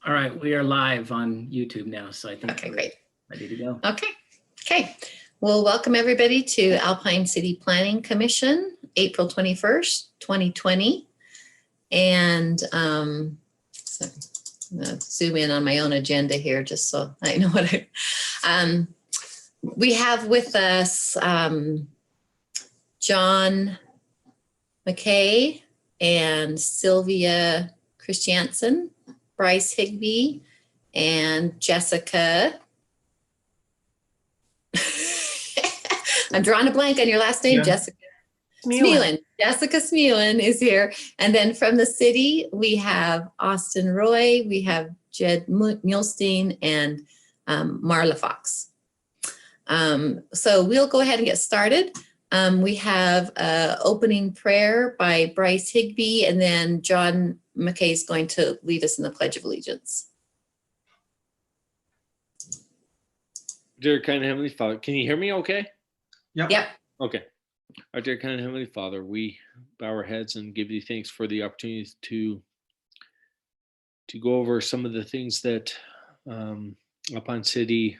All right, we are live on YouTube now, so I think Okay, we're great. ready to go. Okay. Well, welcome everybody to Alpine City Planning Commission, April 21st, 2020. And so I'm gonna zoom in on my own agenda here just so I know what we have with us John McKay and Sylvia Christiansen, Bryce Higbee, and Jessica. I'm drawing a blank on your last name, yeah. Jessica Smeelan. Jessica Smeelan is here. And then from the city, we have Austin Roy, we have Jed Muhlstein, and Marla Fox. So we'll go ahead and get started. We have an opening prayer by Bryce Higbee, and then John McKay is going to lead us in the Pledge of Allegiance. Dear kind and Heavenly Father, can you hear me okay? Yep. Okay. Our dear kind and Heavenly Father, we bow our heads and give you thanks for the opportunity to go over some of the things that Alpine City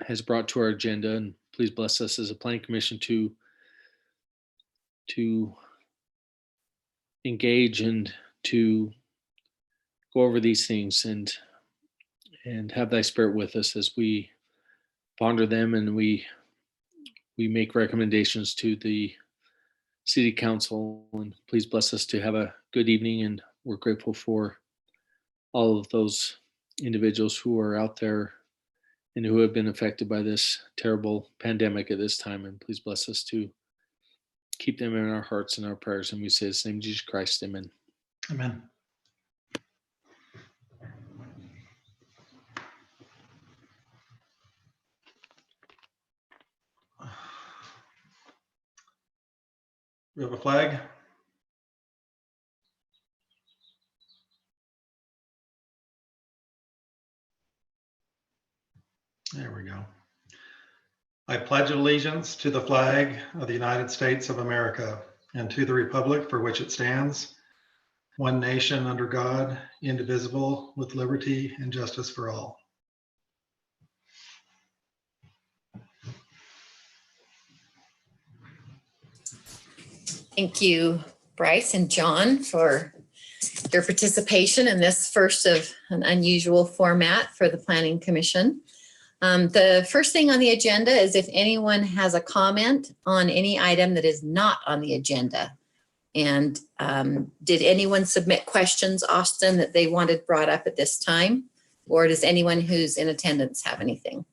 has brought to our agenda, and please bless us as a planning commission to engage and to go over these things and have thy spirit with us as we ponder them and we make recommendations to the city council. And please bless us to have a good evening, and we're grateful for all of those individuals who are out there and who have been affected by this terrible pandemic at this time. And please bless us to keep them in our hearts and our prayers. And we say in the name of Jesus Christ, amen. Amen. We have a flag. There we go. I pledge allegiance to the flag of the United States of America and to the republic for which it stands, one nation under God, indivisible, with liberty and justice for all. Thank you, Bryce and John, for your participation in this first of an unusual format for the Planning Commission. The first thing on the agenda is if anyone has a comment on any item that is not on the agenda. And did anyone submit questions, Austin, that they wanted brought up at this time? Or does anyone who's in attendance have anything?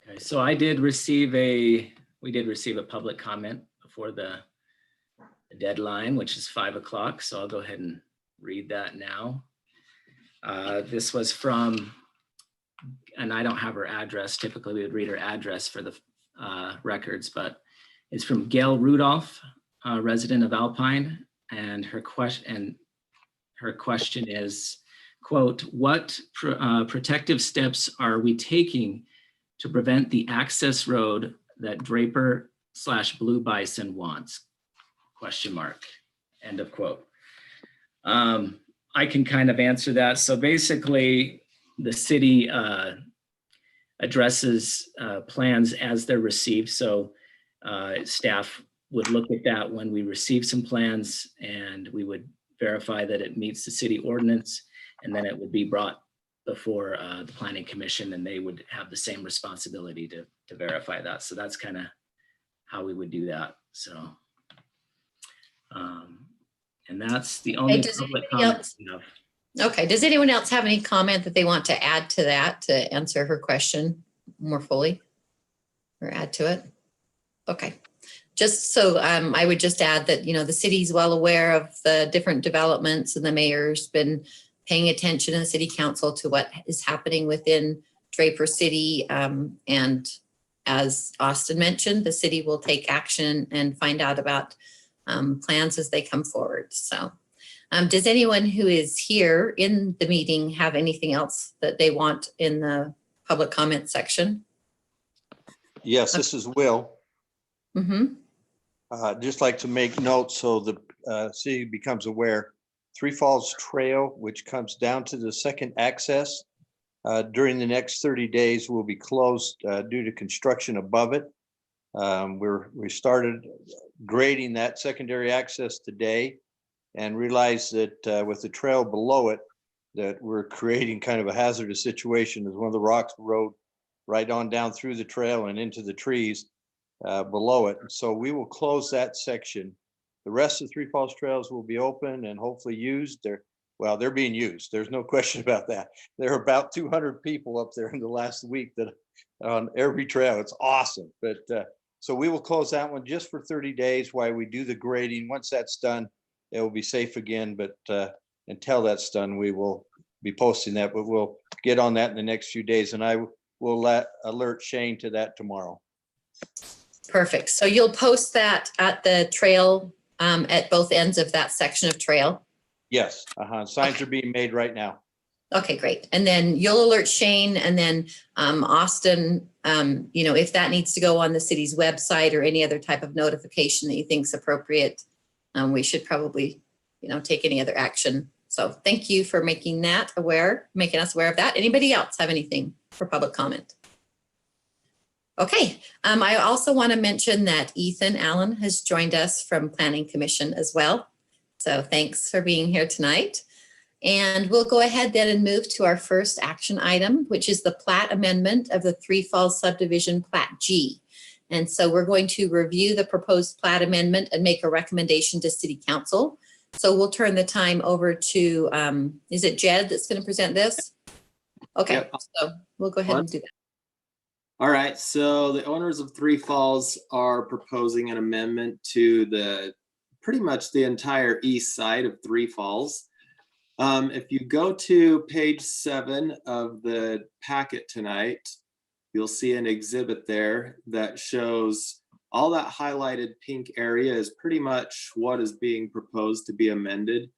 Okay, so we did receive a public comment before the deadline, which is 5 o'clock. So I'll go ahead and read that now. This was from, and I don't have her address. Typically we would read her address for the records, but it's from Gail Rudolph, a resident of Alpine. And her question is, quote, what protective steps are we taking to prevent the access road that Draper/Blue Bison wants? Question mark, end of quote. I can kind of answer that. So basically the city addresses plans as they're received. So staff would look at that when we receive some plans, and we would verify that it meets the city ordinance, and then it would be brought before the Planning Commission, and they would have the same responsibility to verify that. So that's kind of how we would do that. So, and that's the only public comment we have. Okay, does anyone else have any comment that they want to add to that to answer her question more fully or add to it? Okay, just so I would just add that, you know, the city's well aware of the different developments, and the mayor's been paying attention in the city council to what is happening within Draper City. And as Austin mentioned, the city will take action and find out about plans as they come forward. So does anyone who is here in the meeting have anything else that they want in the public comment section? Yes, this is Will. Mm-hmm. Just like to make note so the city becomes aware. Three Falls Trail, which comes down to the second access. During the next 30 days will be closed due to construction above it. We started grading that secondary access today and realized that with the trail below it, that we're creating kind of a hazardous situation as one of the rocks rode right on down through the trail and into the trees below it. So we will close that section. The rest of Three Falls Trails will be open and hopefully used. They're being used. There's no question about that. There are about 200 people up there in the last week that on every trail. It's awesome. But so we will close that one just for 30 days while we do the grading. Once that's done, it will be safe again. But until that's done, we will be posting that. But we'll get on that in the next few days, and I will alert Shane to that tomorrow. Perfect. So you'll post that at the trail at both ends of that section of trail? Yes, signs are being made right now. Okay, great. And then you'll alert Shane, and then Austin, if that needs to go on the city's website or any other type of notification that you think is appropriate, we should probably, take any other action. So thank you for making us aware of that. Anybody else have anything for public comment? Okay, I also want to mention that Ethan Allen has joined us from Planning Commission as well. So thanks for being here tonight. And we'll go ahead then and move to our first action item, which is the plat amendment of the Three Falls subdivision Plat G. And so we're going to review the proposed plat amendment and make a recommendation to City Council. So we'll turn the time over to, is it Jed that's going to present this? Okay, Yep. So we'll go ahead and do that. All right, so the owners of Three Falls are proposing an amendment to pretty much the entire east side of Three Falls. If you go to page 7 of the packet tonight, you'll see an exhibit there that shows all that highlighted pink area is pretty much what is being proposed to be amended.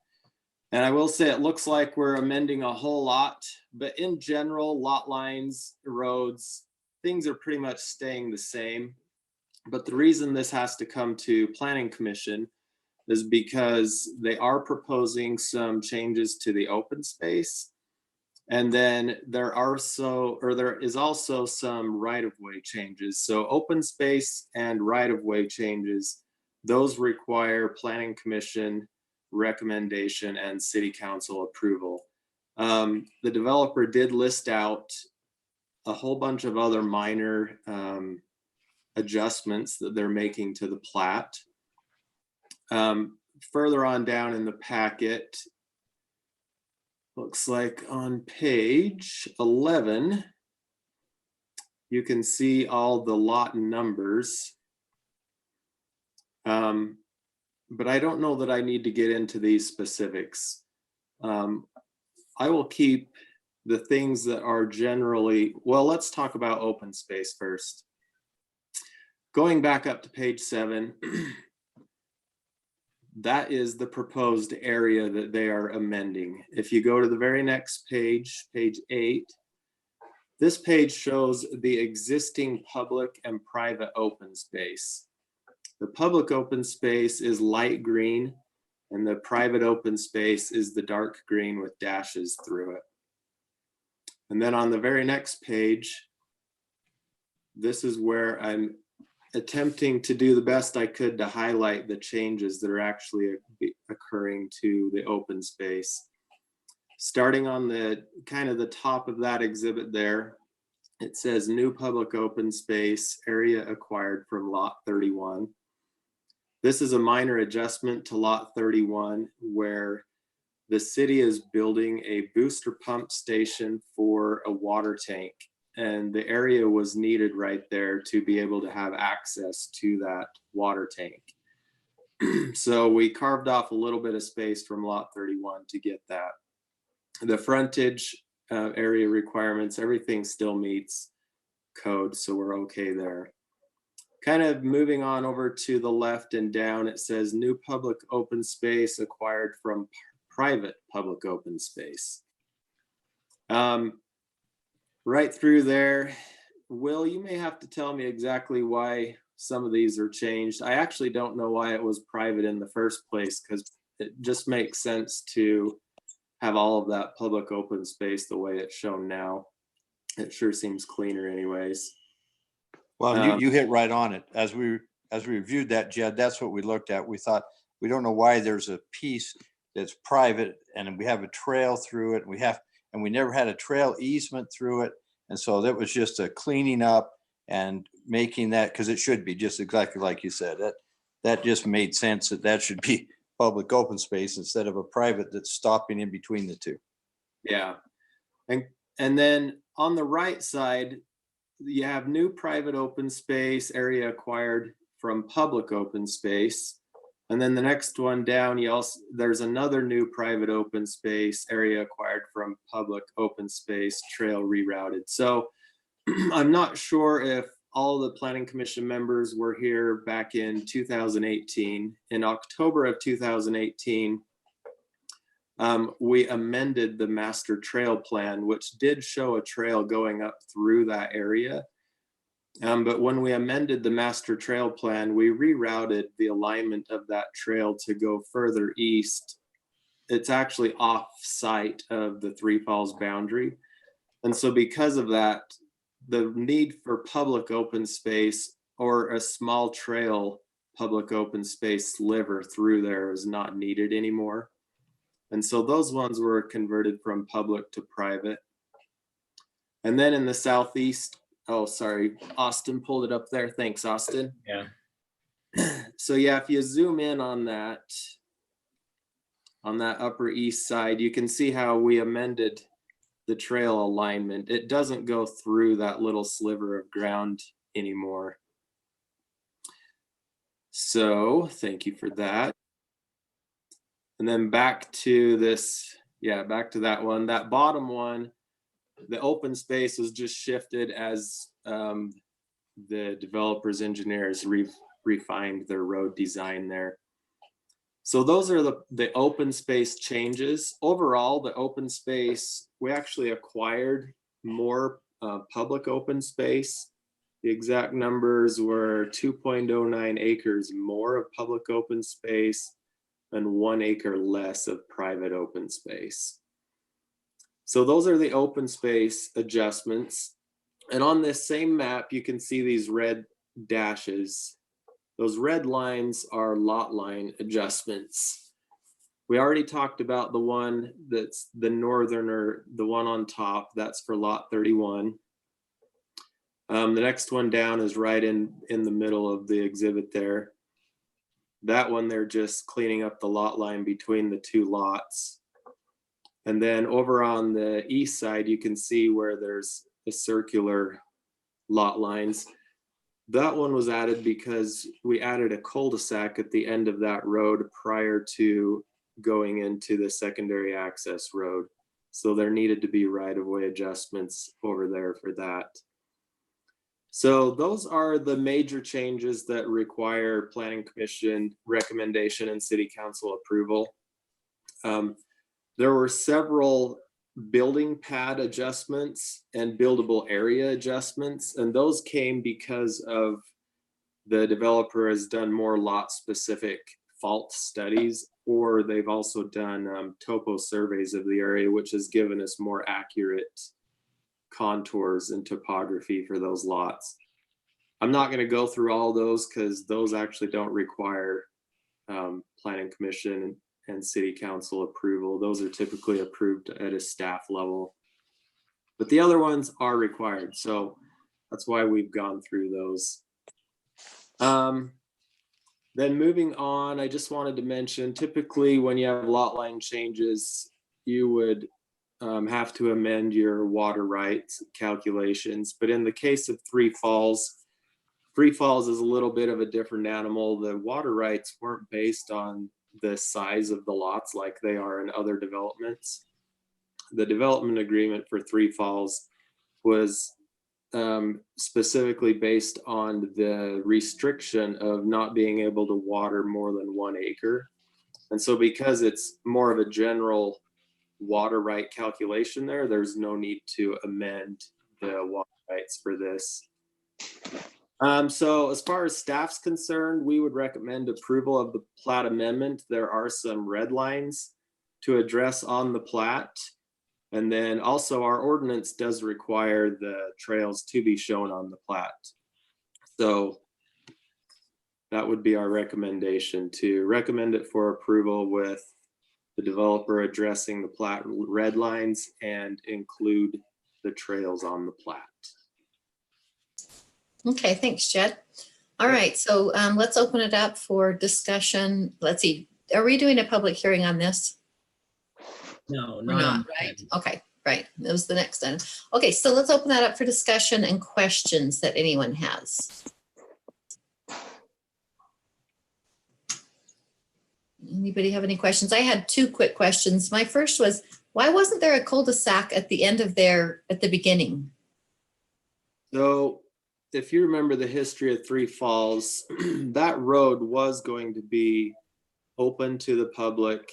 And I will say it looks like we're amending a whole lot, but in general, lot lines, roads, things are pretty much staying the same. But the reason this has to come to Planning Commission is because they are proposing some changes to the open space. And then there is also some right-of-way changes. So open space and right-of-way changes, those require Planning Commission recommendation and City Council approval. The developer did list out a whole bunch of other minor adjustments that they're making to the plat. Further on down in the packet, looks like on page 11, you can see all the lot numbers. But I don't know that I need to get into these specifics. I will keep the things that are generally, well, let's talk about open space first. Going back up to page 7, that is the proposed area that they are amending. If you go to the very next page, page 8, this page shows the existing public and private open space. The public open space is light green, and the private open space is the dark green with dashes through it. And then on the very next page, this is where I'm attempting to do the best I could to highlight the changes that are actually occurring to the open space. Starting on the kind of the top of that exhibit there, it says new public open space area acquired from lot 31. This is a minor adjustment to lot 31 where the city is building a booster pump station for a water tank. And the area was needed right there to be able to have access to that water tank. So we carved off a little bit of space from lot 31 to get that. The frontage area requirements, everything still meets code, so we're okay there. Kind of moving on over to the left and down, it says new public open space acquired from private public open space. Right through there, Will, you may have to tell me exactly why some of these are changed. I actually don't know why it was private in the first place, because it just makes sense to have all of that public open space the way it's shown now. It sure seems cleaner anyways. Well, you hit right on it. As we reviewed that, Jed, that's what we looked at. We thought, we don't know why there's a piece that's private and we have a trail through it. And we never had a trail easement through it. And so that was just a cleaning up and making that, because it should be just exactly like you said, that just made sense that should be public open space instead of a private that's stopping in between the two. Yeah. And then on the right side, you have new private open space area acquired from public open space. And then the next one down, there's another new private open space area acquired from public open space trail rerouted. So I'm not sure if all the planning commission members were here back in 2018. In October of 2018, we amended the master trail plan, which did show a trail going up through that area. But when we amended the master trail plan, we rerouted the alignment of that trail to go further east. It's actually off site of the Three Falls boundary. And so because of that, the need for public open space or a small trail public open space sliver through there is not needed anymore. And so those ones were converted from public to private. And then in the southeast, oh, sorry, Austin pulled it up there. Thanks, Austin. Yeah. So yeah, if you zoom in on that upper east side, you can see how we amended the trail alignment. It doesn't go through that little sliver of ground anymore. So thank you for that. And then back to this, back to that one. That bottom one, the open space was just shifted as the developers, engineers refined their road design there. So those are the open space changes. Overall, the open space, we actually acquired more public open space. The exact numbers were 2.09 acres more of public open space and 1 acre less of private open space. So those are the open space adjustments. And on this same map, you can see these red dashes. Those red lines are lot line adjustments. We already talked about the one that's the northerner, the one on top, that's for lot 31. The next one down is right in the middle of the exhibit there. That one, they're just cleaning up the lot line between the two lots. And then over on the east side, you can see where there's a circular lot lines. That one was added because we added a cul-de-sac at the end of that road prior to going into the secondary access road. So there needed to be right-of-way adjustments over there for that. So those are the major changes that require Planning Commission recommendation and City Council approval. There were several building pad adjustments and buildable area adjustments, and those came because of the developer has done more lot specific fault studies, or they've also done topo surveys of the area, which has given us more accurate contours and topography for those lots. I'm not going to go through all those because those actually don't require Planning Commission and City Council approval. Those are typically approved at a staff level, but the other ones are required. So that's why we've gone through those. Then moving on, I just wanted to mention, typically when you have lot line changes, you would have to amend your water rights calculations. But in the case of Three Falls is a little bit of a different animal. The water rights weren't based on the size of the lots like they are in other developments. The development agreement for Three Falls was specifically based on the restriction of not being able to water more than 1 acre. And so because it's more of a general water right calculation there's no need to amend the water rights for this. So as far as staff's concerned, we would recommend approval of the plat amendment. There are some red lines to address on the plat. And then also our ordinance does require the trails to be shown on the plat. So that would be our recommendation, to recommend it for approval with the developer addressing the plat red lines and include the trails on the plat. Okay, thanks, Jed. All right, so let's open it up for discussion. Let's see, are we doing a public hearing on this? No, We're not on not, the right? Okay, right. That was the next one. Okay, so let's open that up for discussion and questions that anyone has. Anybody have any questions? I had two quick questions. My first was, why wasn't there a cul-de-sac at the end of there at the beginning? So if you remember the history of Three Falls, that road was going to be open to the public.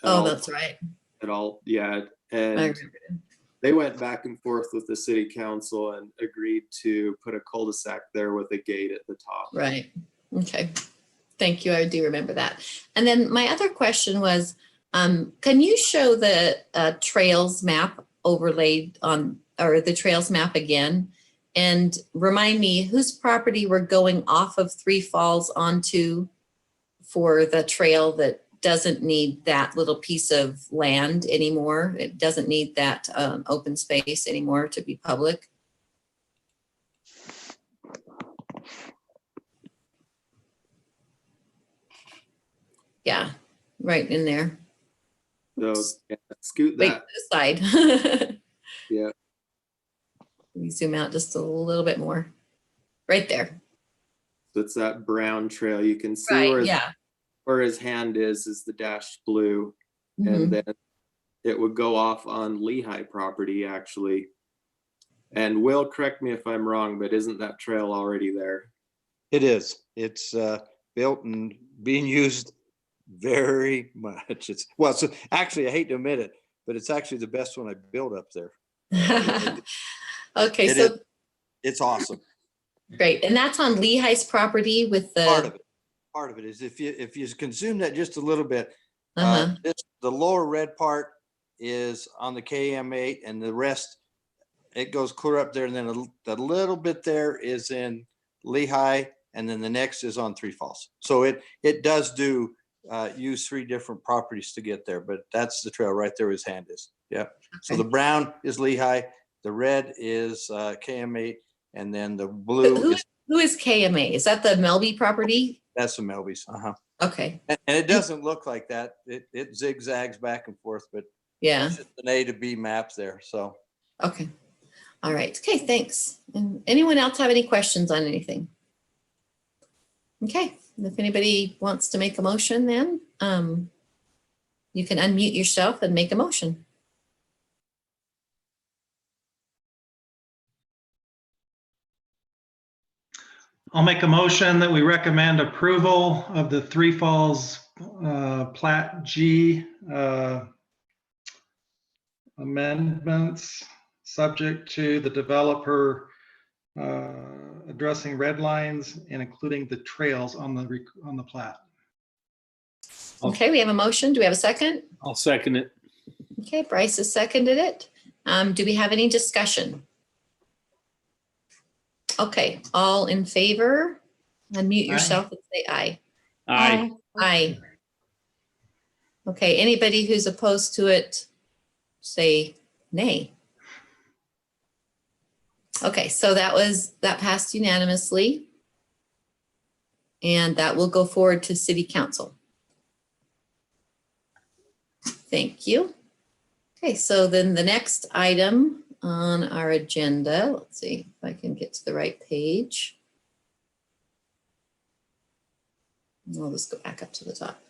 Oh, that's right. At all, yeah. I And remember. they went back and forth with the city council and agreed to put a cul-de-sac there with a gate at the top. Right. Okay. Thank you. I do remember that. And then my other question was, can you show the trails map overlaid on, or the trails map again? And remind me whose property we're going off of Three Falls onto for the trail that doesn't need that little piece of land anymore. It doesn't need that open space anymore to be public. Yeah, right in there. So yeah, scoot Wait, that. this side. Yeah. We zoom out just a little bit more. Right there. So it's that brown trail. You can see Right, where, yeah. where his hand is the dashed blue. Mhm. And then it would go off on Lehigh property, actually. And Will, correct me if I'm wrong, but isn't that trail already there? It is. It's built and being used very much. It's well, so actually, I hate to admit it, but it's actually the best one I built up there. Okay, It so is. It's awesome. great. And that's on Lehigh's property with the. Part of it. Part of it is if you consume that just a little bit, Uh-huh. the lower red part is on the KM8, and the rest it goes clear up there, and then the little bit there is in Lehigh, and then the next is on Three Falls. So it does do use three different properties to get there, but that's the trail right there where his hand is. Yeah. So Okay. the brown is Lehigh, the red is KM8, and then the blue Who is KMA? Is that the Melby property? that's the Melby's. Uh-huh. Okay, And it doesn't look like that. It zigzags back and forth, but yeah, it's just an A to B map there. So okay. All right, okay, thanks. And anyone else have any questions on anything? Okay, if anybody wants to make a motion then, you can unmute yourself and make a motion. I'll make a motion that we recommend approval of the Three Falls Plat G amendments, subject to the developer addressing red lines and including the trails on the plat. Okay, we have a motion. Do we have a second? I'll second it. Okay, Bryce has seconded it. Do we have any discussion? Okay, all in favor, unmute yourself and say aye. Aye. Aye. Okay, anybody who's opposed to it, say nay. Okay, so that passed unanimously. And that will go forward to City Council. Thank you. Okay, so then the next item on our agenda, let's see if I can get to the right page. I'll just go back up to the top.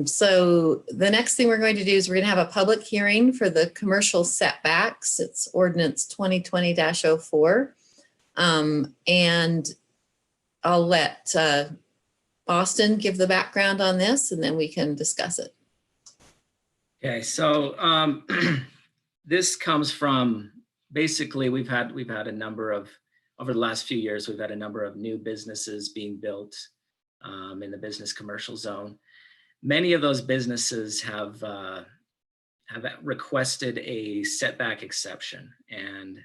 So the next thing we're going to do is we're going to have a public hearing for the commercial setbacks. It's ordinance 2020-04. And I'll let Austin give the background on this and then we can discuss it. Okay, so this comes from, basically, we've had a number of, over the last few years, we've had a number of new businesses being built in the business commercial zone. Many of those businesses have requested a setback exception, and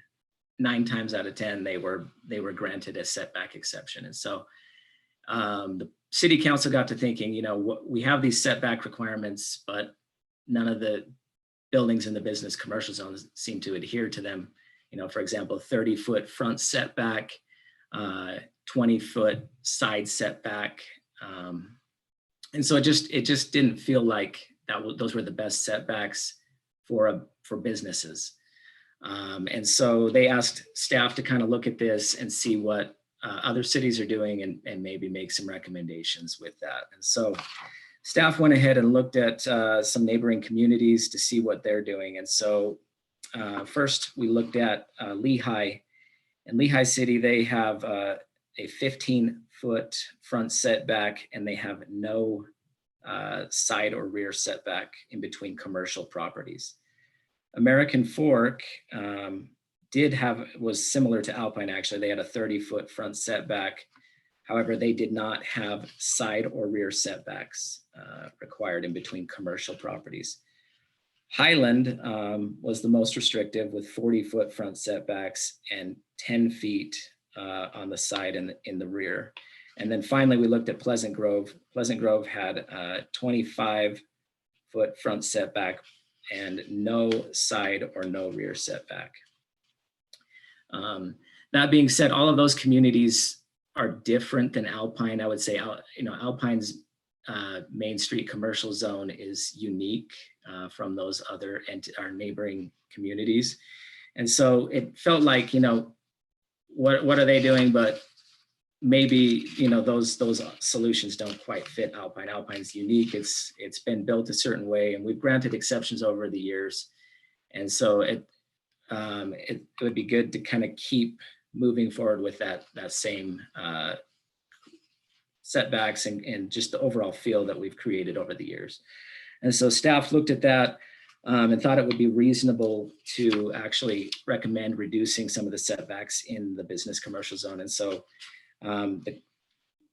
9 times out of 10, they were granted a setback exception. And so the city council got to thinking, you know, we have these setback requirements, but none of the buildings in the business commercial zones seem to adhere to them. You know, for example, 30-foot front setback, 20-foot side setback. And so it just didn't feel like those were the best setbacks for businesses. And so they asked staff to kind of look at this and see what other cities are doing and maybe make some recommendations with that. And so staff went ahead and looked at some neighboring communities to see what they're doing. And so first we looked at Lehigh. In Lehigh City, they have a 15-foot front setback, and they have no side or rear setback in between commercial properties. American Fork was similar to Alpine, actually. They had a 30-foot front setback. However, they did not have side or rear setbacks required in between commercial properties. Highland was the most restrictive, with 40-foot front setbacks and 10 feet on the side and in the rear. And then finally, we looked at Pleasant Grove. Pleasant Grove had a 25-foot front setback and no side or no rear setback. That being said, all of those communities are different than Alpine. I would say, you know, Alpine's Main Street commercial zone is unique from those other our neighboring communities. And so it felt like, you know, what are they doing? But maybe, you know, those solutions don't quite fit Alpine. Alpine's unique. It's been built a certain way, and we've granted exceptions over the years. And so it would be good to kind of keep moving forward with that same setbacks and just the overall feel that we've created over the years. And so staff looked at that and thought it would be reasonable to actually recommend reducing some of the setbacks in the business commercial zone. And so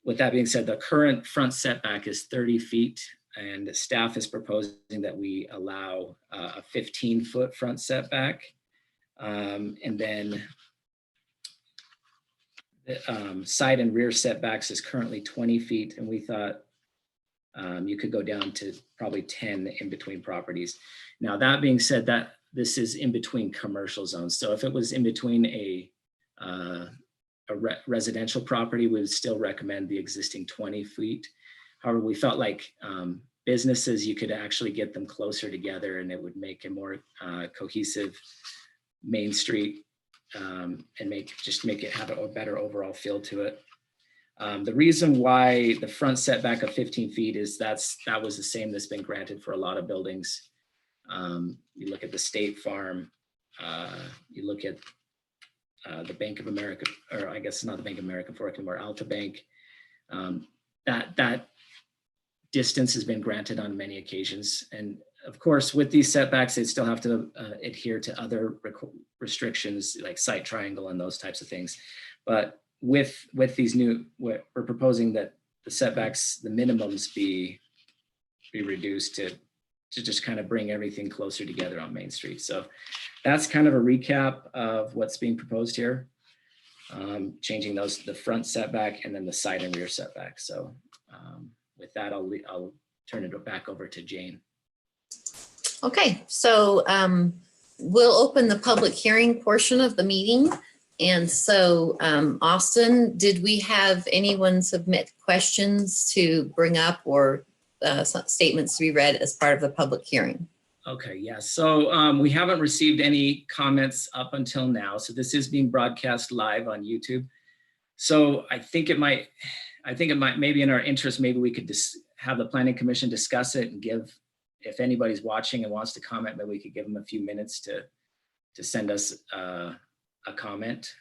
with that being said, the current front setback is 30 feet, and staff is proposing that we allow a 15-foot front setback. And then the side and rear setbacks is currently 20 feet. And we thought you could go down to probably 10 in between properties. Now, that being said, that this is in between commercial zones. So if it was in between a residential property, we would still recommend the existing 20 feet. However, we felt like businesses, you could actually get them closer together, and it would make a more cohesive Main Street and make it have a better overall feel to it. The reason why the front setback of 15 feet is that was the same that's been granted for a lot of buildings. You look at the State Farm, you look at the Bank of America, or I guess it's not the Bank of America for anymore, Alta Bank. That distance has been granted on many occasions. And of course, with these setbacks, they still have to adhere to other restrictions like site triangle and those types of things. But with these new, we're proposing that the setbacks, the minimums be reduced to just kind of bring everything closer together on Main Street. So that's kind of a recap of what's being proposed here. Changing the front setback and then the side and rear setback. So with that, I'll turn it back over to Jane. Okay, so we'll open the public hearing portion of the meeting. And so Austin, did we have anyone submit questions to bring up or statements to be read as part of the public hearing? Okay, yeah, so we haven't received any comments up until now. So this is being broadcast live on YouTube. So I think it might maybe in our interest, maybe we could have the Planning Commission discuss it and give, if anybody's watching and wants to comment, maybe we could give them a few minutes to send us a comment.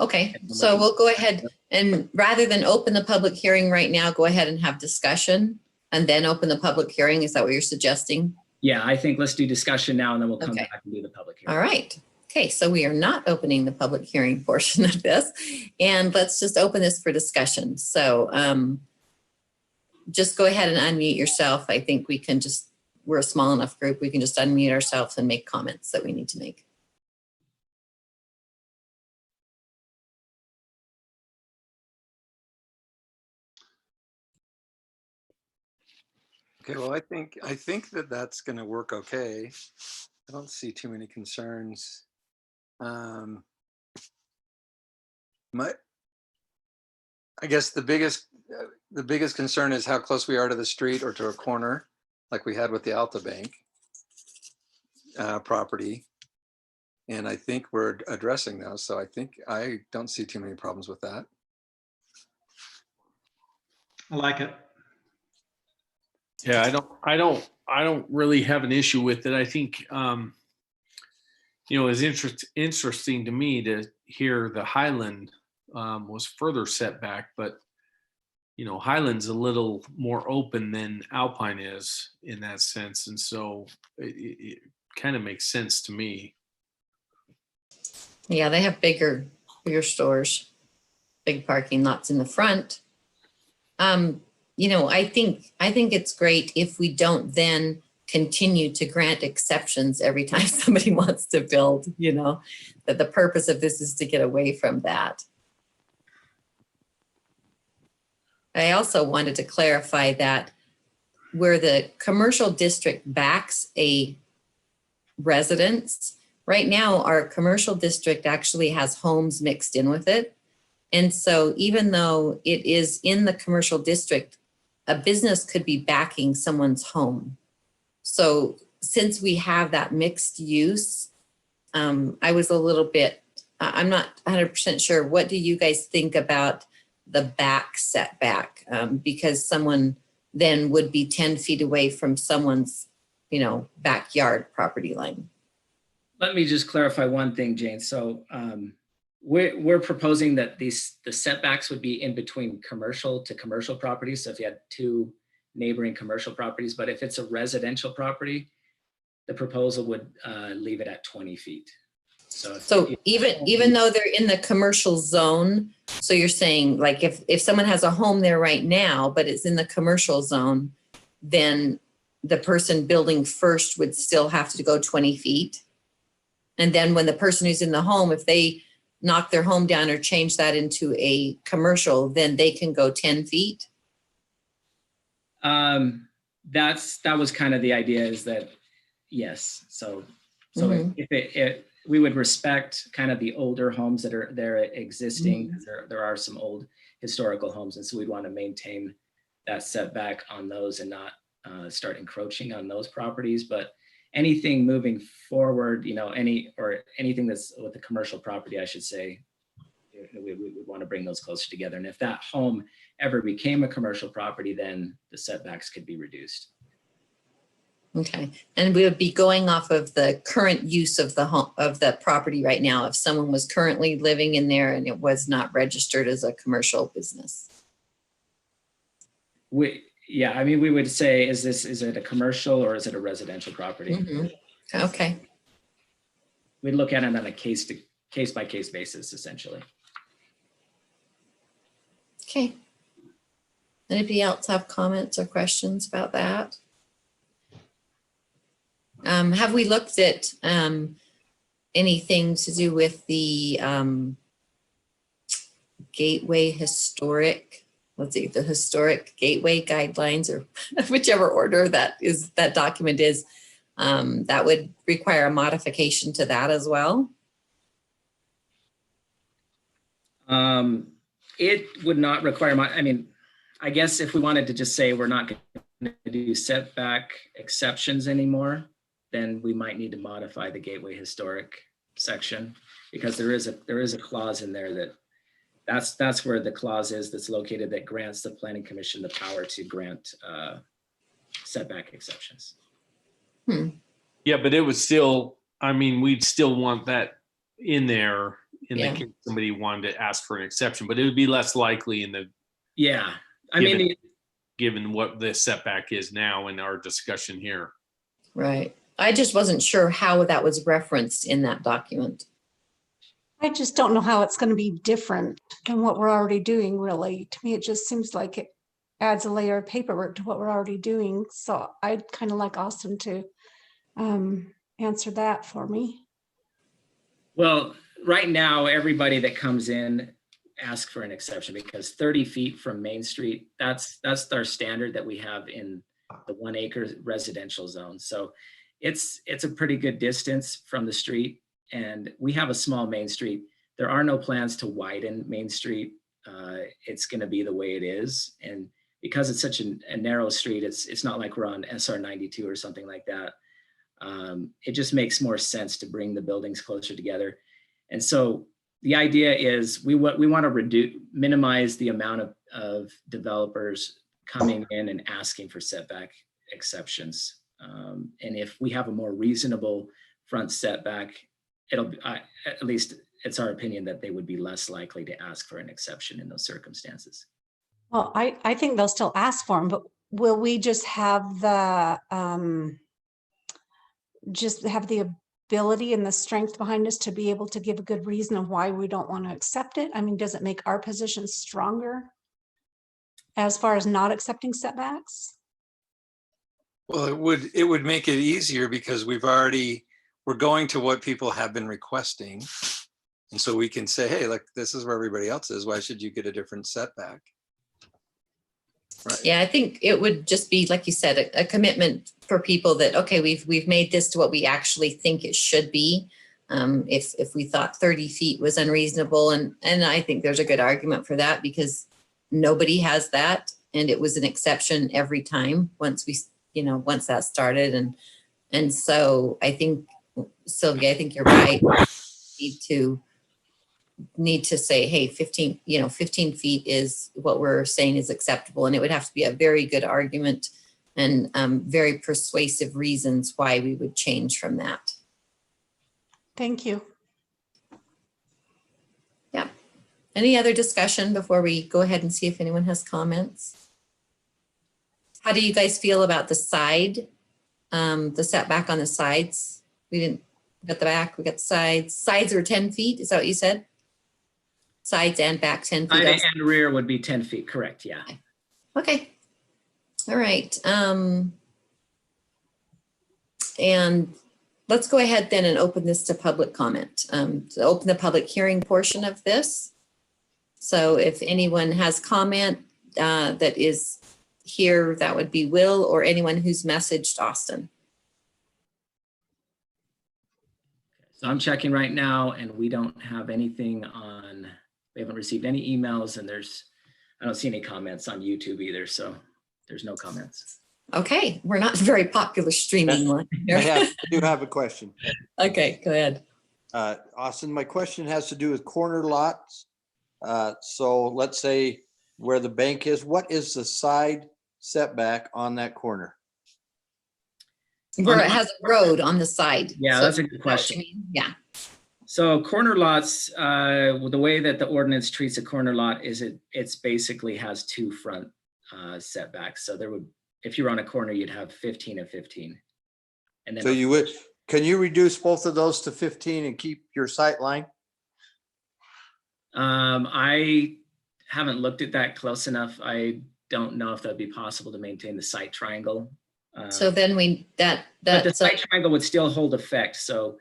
Okay, so we'll go ahead and rather than open the public hearing right now, go ahead and have discussion and then open the public hearing. Is that what you're suggesting? Yeah, I think let's do discussion now and then we'll come Okay. back and do the public hearing. All right. Okay, so we are not opening the public hearing portion of this, and let's just open this for discussion. So just go ahead and unmute yourself. I think we can just, we're a small enough group, we can just unmute ourselves and make comments that we need to make. Okay, well, I think that that's going to work okay. I don't see too many concerns. I guess the biggest concern is how close we are to the street or to a corner, like we had with the Alta Bank property. And I think we're addressing those. So I think I don't see too many problems with that. I like it. Yeah, I don't really have an issue with it. I think, it's interesting to me to hear the Highland was further set back, but Highland's a little more open than Alpine is in that sense. And so it kind of makes sense to me. Yeah, they have bigger stores, big parking lots in the front. I think it's great if we don't then continue to grant exceptions every time somebody wants to build, that the purpose of this is to get away from that. I also wanted to clarify that where the commercial district backs a residence, right now our commercial district actually has homes mixed in with it. And so even though it is in the commercial district, a business could be backing someone's home. So since we have that mixed use, I was a little bit, I'm not 100% sure. What do you guys think about the back setback? Because someone then would be 10 feet away from someone's, backyard property line. Let me just clarify one thing, Jane. So we're proposing that the setbacks would be in between commercial to commercial properties. So if you had two neighboring commercial properties, but if it's a residential property, the proposal would leave it at 20 feet. So even though they're in the commercial zone, so you're saying like if someone has a home there right now, but it's in the commercial zone, then the person building first would still have to go 20 feet. And then when the person who's in the home, if they knock their home down or change that into a commercial, then they can go 10 feet. That was kind of the idea, is that, yes. So Mhm. if we would respect kind of the older homes that are there existing. Mm-hmm. There are some old historical homes. And so we'd want to maintain that setback on those and not start encroaching on those properties. But anything moving forward, anything that's with the commercial property, I should say, we would want to bring those closer together. And if that home ever became a commercial property, then the setbacks could be reduced. Okay, and we would be going off of the current use of the home, of the property right now. If someone was currently living in there and it was not registered as a commercial business. We would say, is it a commercial or is it a residential property? Mhm. Okay. We'd look at it on a case by case basis, essentially. Okay. Anybody else have comments or questions about that? Have we looked at anything to do with the Gateway Historic, the Historic Gateway Guidelines, or whichever order that document is, that would require a modification to that as well? It would not require I guess if we wanted to just say we're not going to do setback exceptions anymore, then we might need to modify the Gateway Historic section, because there is a clause in there that's where the clause is that's located that grants the Planning Commission the power to grant setback exceptions. Yeah, but it would still, we'd still want that in there in the case somebody wanted to ask for an exception, but it would be less likely in the given what the setback is now in our discussion here. Right. I just wasn't sure how that was referenced in that document. I just don't know how it's going to be different than what we're already doing, really. To me, it just seems like it adds a layer of paperwork to what we're already doing. So I'd kind of like Austin to answer that for me. Well, right now, everybody that comes in asks for an exception because 30 feet from Main Street, that's our standard that we have in the 1 acre residential zone. So it's a pretty good distance from the street, and we have a small Main Street. There are no plans to widen Main Street. It's going to be the way it is, and because it's such a narrow street, it's not like we're on SR 92 or something like that. It just makes more sense to bring the buildings closer together. And so the idea is we want to minimize the amount of developers coming in and asking for setback exceptions. And if we have a more reasonable front setback, at least it's our opinion that they would be less likely to ask for an exception in those circumstances. Well, I think they'll still ask for them, but will we just have the ability and the strength behind us to be able to give a good reason of why we don't want to accept it? I mean, does it make our position stronger as far as not accepting setbacks? Well, it would make it easier because we're going to what people have been requesting. And so we can say, hey, look, this is where everybody else is. Why should you get a different setback? Right. Yeah, I think it would just be, like you said, a commitment for people that, okay, we've made this to what we actually think it should be. If we thought 30 feet was unreasonable, and I think there's a good argument for that because nobody has that, and it was an exception every time once that started, and so I think, Sylvia, I think you're right. Need to say, hey, 15 feet is what we're saying is acceptable. And it would have to be a very good argument and very persuasive reasons why we would change from that. Thank you. Yeah. Any other discussion before we go ahead and see if anyone has comments? How do you guys feel about the side, the setback on the sides? We got the back, we got the sides. Sides are 10 feet, is that what you said? Sides and back 10 feet. Side and rear would be 10 feet, correct, yeah. Okay. All right. And let's go ahead then and open this to public comment. To open the public hearing portion of this. So if anyone has comment that is here, that would be Will or anyone who's messaged Austin. So I'm checking right now and we don't have anything on, we haven't received any emails, and I don't see any comments on YouTube either. So there's no comments. Okay, we're not very popular streaming one here. I do have a question. Okay, go ahead. Austin, my question has to do with corner lots. So let's say where the bank is, what is the side setback on that corner? Where it has a road on the side. Yeah, So that's a good question. Yeah. So corner lots, the way that the ordinance treats a corner lot is it's basically has two front setbacks. So there would, if you were on a corner, you'd have 15 and 15. And then So can you reduce both of those to 15 and keep your sight line? I haven't looked at that close enough. I don't know if that'd be possible to maintain the sight triangle. So then but the sight triangle would still hold effect. So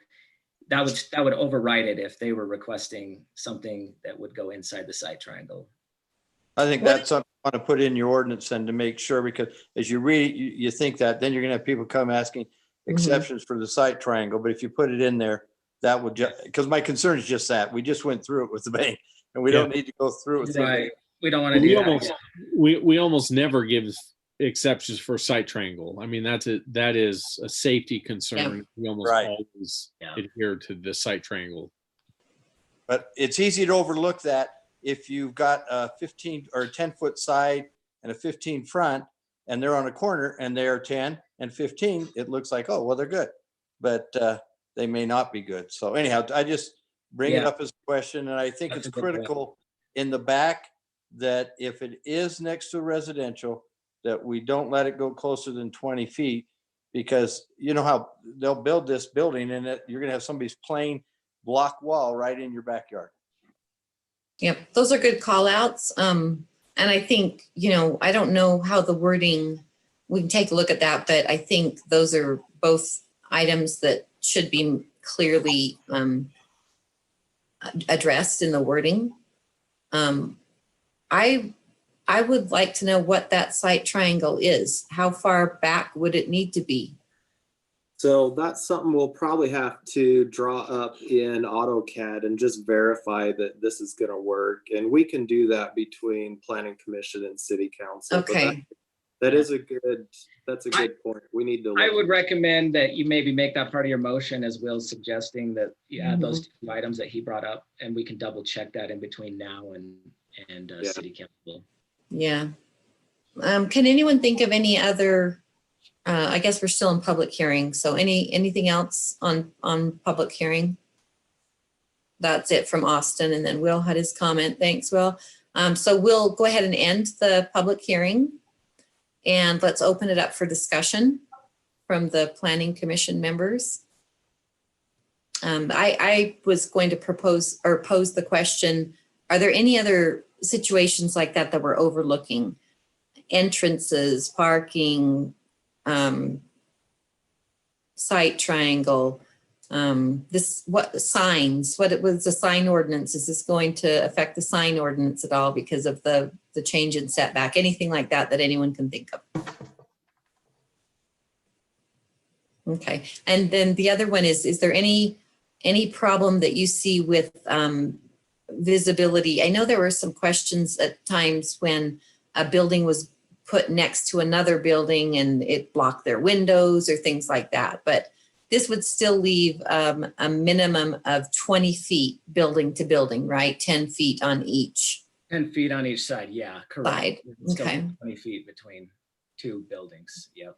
that would override it if they were requesting something that would go inside the sight triangle. I think that's something I want to put in your ordinance and to make sure, because as you read, you think that then you're going to have people come asking exceptions for the sight triangle. But if you put it in there, that would just, because my concern is just that we just went through it with the bank and we don't need to go through it with Right. We don't want to do that. We almost never give exceptions for sight triangle. I mean, that is a safety concern. We almost always adhere to the sight triangle. But it's easy to overlook that if you've got a 15 or 10-foot side and a 15 front, and they're on a corner and they are 10 and 15, it looks like, oh, well, they're good, but they may not be good. So anyhow, I just bring it up as a question, and I think it's critical in the back that if it is next to residential, that we don't let it go closer than 20 feet, Because you know how they'll build this building and you're gonna have somebody's plain block wall right in your backyard. Yep, those are good call outs. And I think, I don't know how the wording, we can take a look at that, but I think those are both items that should be clearly addressed in the wording. I would like to know what that site triangle is. How far back would it need to be? So that's something we'll probably have to draw up in AutoCAD and just verify that this is going to work. And we can do that between Planning Commission and City Council. But Okay. that's a good point. We need to. I would recommend that you maybe make that part of your motion, as Will's suggesting, that you add those two items that he brought up, and we can double check that in between now and Yeah. City Council. Yeah. Can anyone think of any other, I guess we're still in public hearing. So anything else on public hearing? That's it from Austin. And then Will had his comment. Thanks, Will. So we'll go ahead and end the public hearing and let's open it up for discussion from the Planning Commission members. I was going to pose the question, are there any other situations like that that we're overlooking? Entrances, parking, site triangle, signs, what was the sign ordinance? Is this going to affect the sign ordinance at all because of the change in setback? Anything like that anyone can think of? Okay, and then the other one is there any problem that you see with visibility? I know there were some questions at times when a building was put next to another building and it blocked their windows or things like that. But this would still leave a minimum of 20 feet building to building, right? 10 feet on each 10 feet on each side. Yeah, correct. side. Still Okay. 20 feet between two buildings. Yep.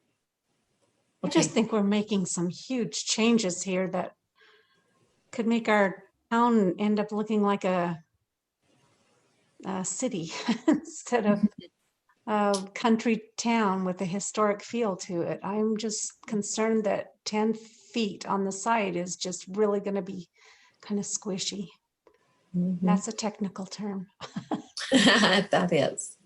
I just think we're making some huge changes here that could make our town end up looking like a city instead of a country town with a historic feel to it. I'm just concerned that 10 feet on the side is just really going to be kind of squishy. That's a technical term. That is.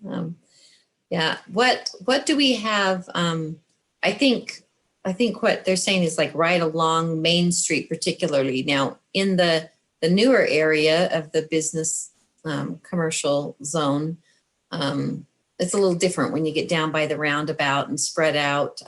Yeah. What do we have? I think what they're saying is like right along Main Street, particularly now in the newer area of the business commercial zone. It's a little different when you get down by the roundabout and spread out.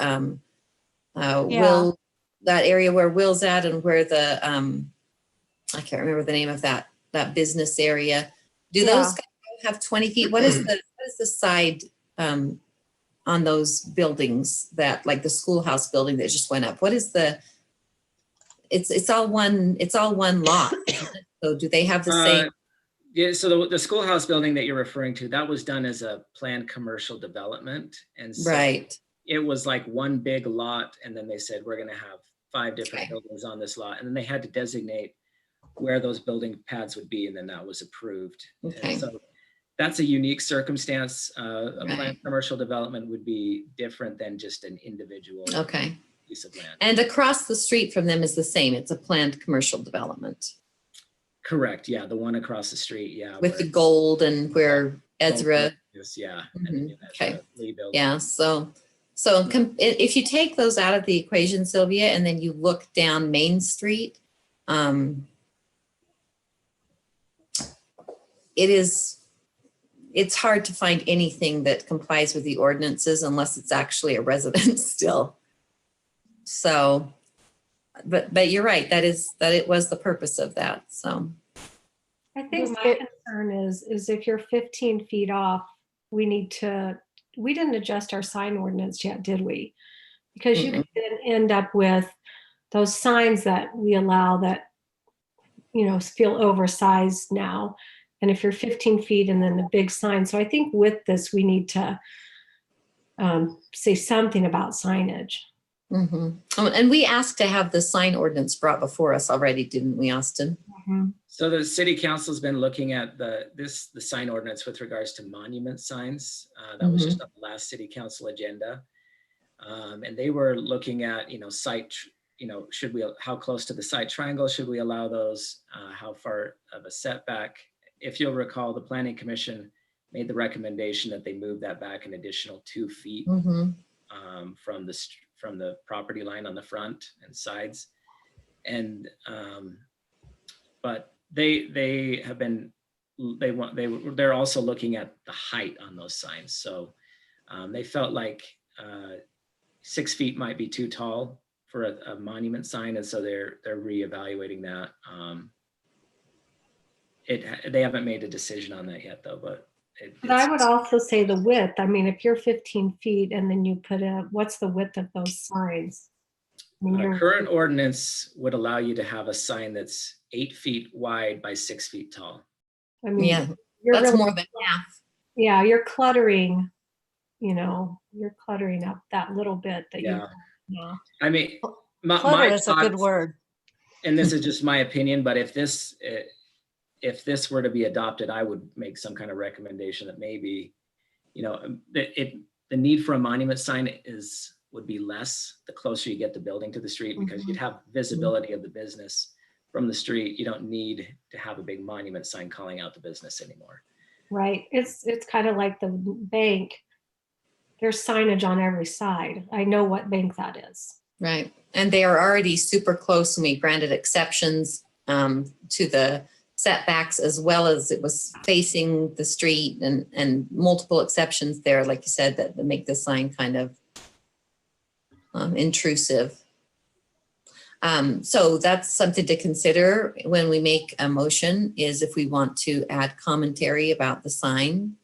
Will, that area where Will's at and where the I can't remember the name of that business area. Do those guys have 20 feet? What is the side on those buildings that, like the schoolhouse building that just went up? What is it's all one lot. So do they have the same? Yeah, so the schoolhouse building that you're referring to, that was done as a planned commercial development. And so Right. it was like one big lot. And then they said, we're going to have 5 different buildings on this lot. And then they had to designate where those building pads would be. And then that was approved. Okay. And so that's a unique circumstance. A planned commercial development would be different than just an individual piece of land. And across the street from them is the same. It's a planned commercial development. Correct. Yeah. The one across the street. Yeah. With the gold and where Ezra. Yeah. Okay. Yeah. So if you take those out of the equation, Sylvia, and then you look down Main Street, it's hard to find anything that complies with the ordinances unless it's actually a residence still. So, but you're right. That it was the purpose of that. So I think my concern is if you're 15 feet off, we didn't adjust our sign ordinance yet, did we? Because you could then end up with those signs that we allow that, feel oversized now. And if you're 15 feet and then the big sign. So I think with this, we need to say something about signage. And we asked to have the sign ordinance brought before us already, didn't we, Austin? So the city council's been looking at the sign ordinance with regards to monument signs. That was just on the last city council agenda. And they were looking at, how close to the site triangle should we allow those? How far of a setback? If you'll recall, the Planning Commission made the recommendation that they move that back an additional 2 feet Mhm. from the property line on the front and sides. And but they're also looking at the height on those signs. So they felt like 6 feet might be too tall for a monument sign, and so they're reevaluating that. They haven't made a decision on that yet, though. But I would also say the width. I mean, if you're 15 feet and then you put what's the width of those signs? I mean, current ordinance would allow you to have a sign that's 8 feet wide by 6 feet tall. I mean, Yeah, you're that's really, more than half. yeah, you're cluttering, you're cluttering up that little bit that Yeah. I mean, Clutter my is a good thoughts- word. and this is just my opinion, but if this were to be adopted, I would make some kind of recommendation that maybe, the need for a monument sign would be less the closer you get the building to the street, because you'd have visibility of the business from the street. You don't need to have a big monument sign calling out the business anymore. right. It's kind of like the bank. There's signage on every side. I know what bank that is. Right. And they are already super close, and we granted exceptions to the setbacks, as well as it was facing the street, and multiple exceptions there, like you said, that make the sign kind of intrusive. So that's something to consider when we make a motion, is if we want to add commentary about the sign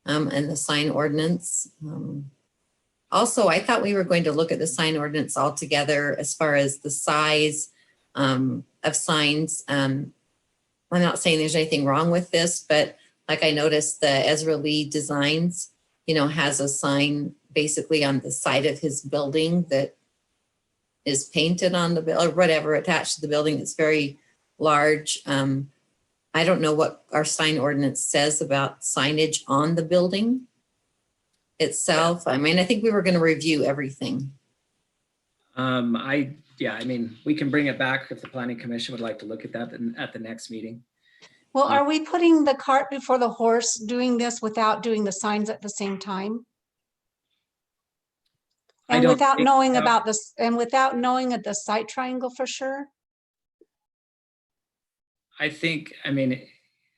and the sign ordinance. Also, I thought we were going to look at the sign ordinance altogether as far as the size of signs. I'm not saying there's anything wrong with this, but like I noticed the Ezra Lee Designs, has a sign basically on the side of his building that is painted on the or whatever attached to the building. It's very large. I don't know what our sign ordinance says about signage on the building itself. I mean, I think we were going to review everything. We can bring it back if the Planning Commission would like to look at that at the next meeting. Well, are we putting the cart before the horse doing this without doing the signs at the same time? And without knowing about this, and without knowing at the site triangle for sure? I think,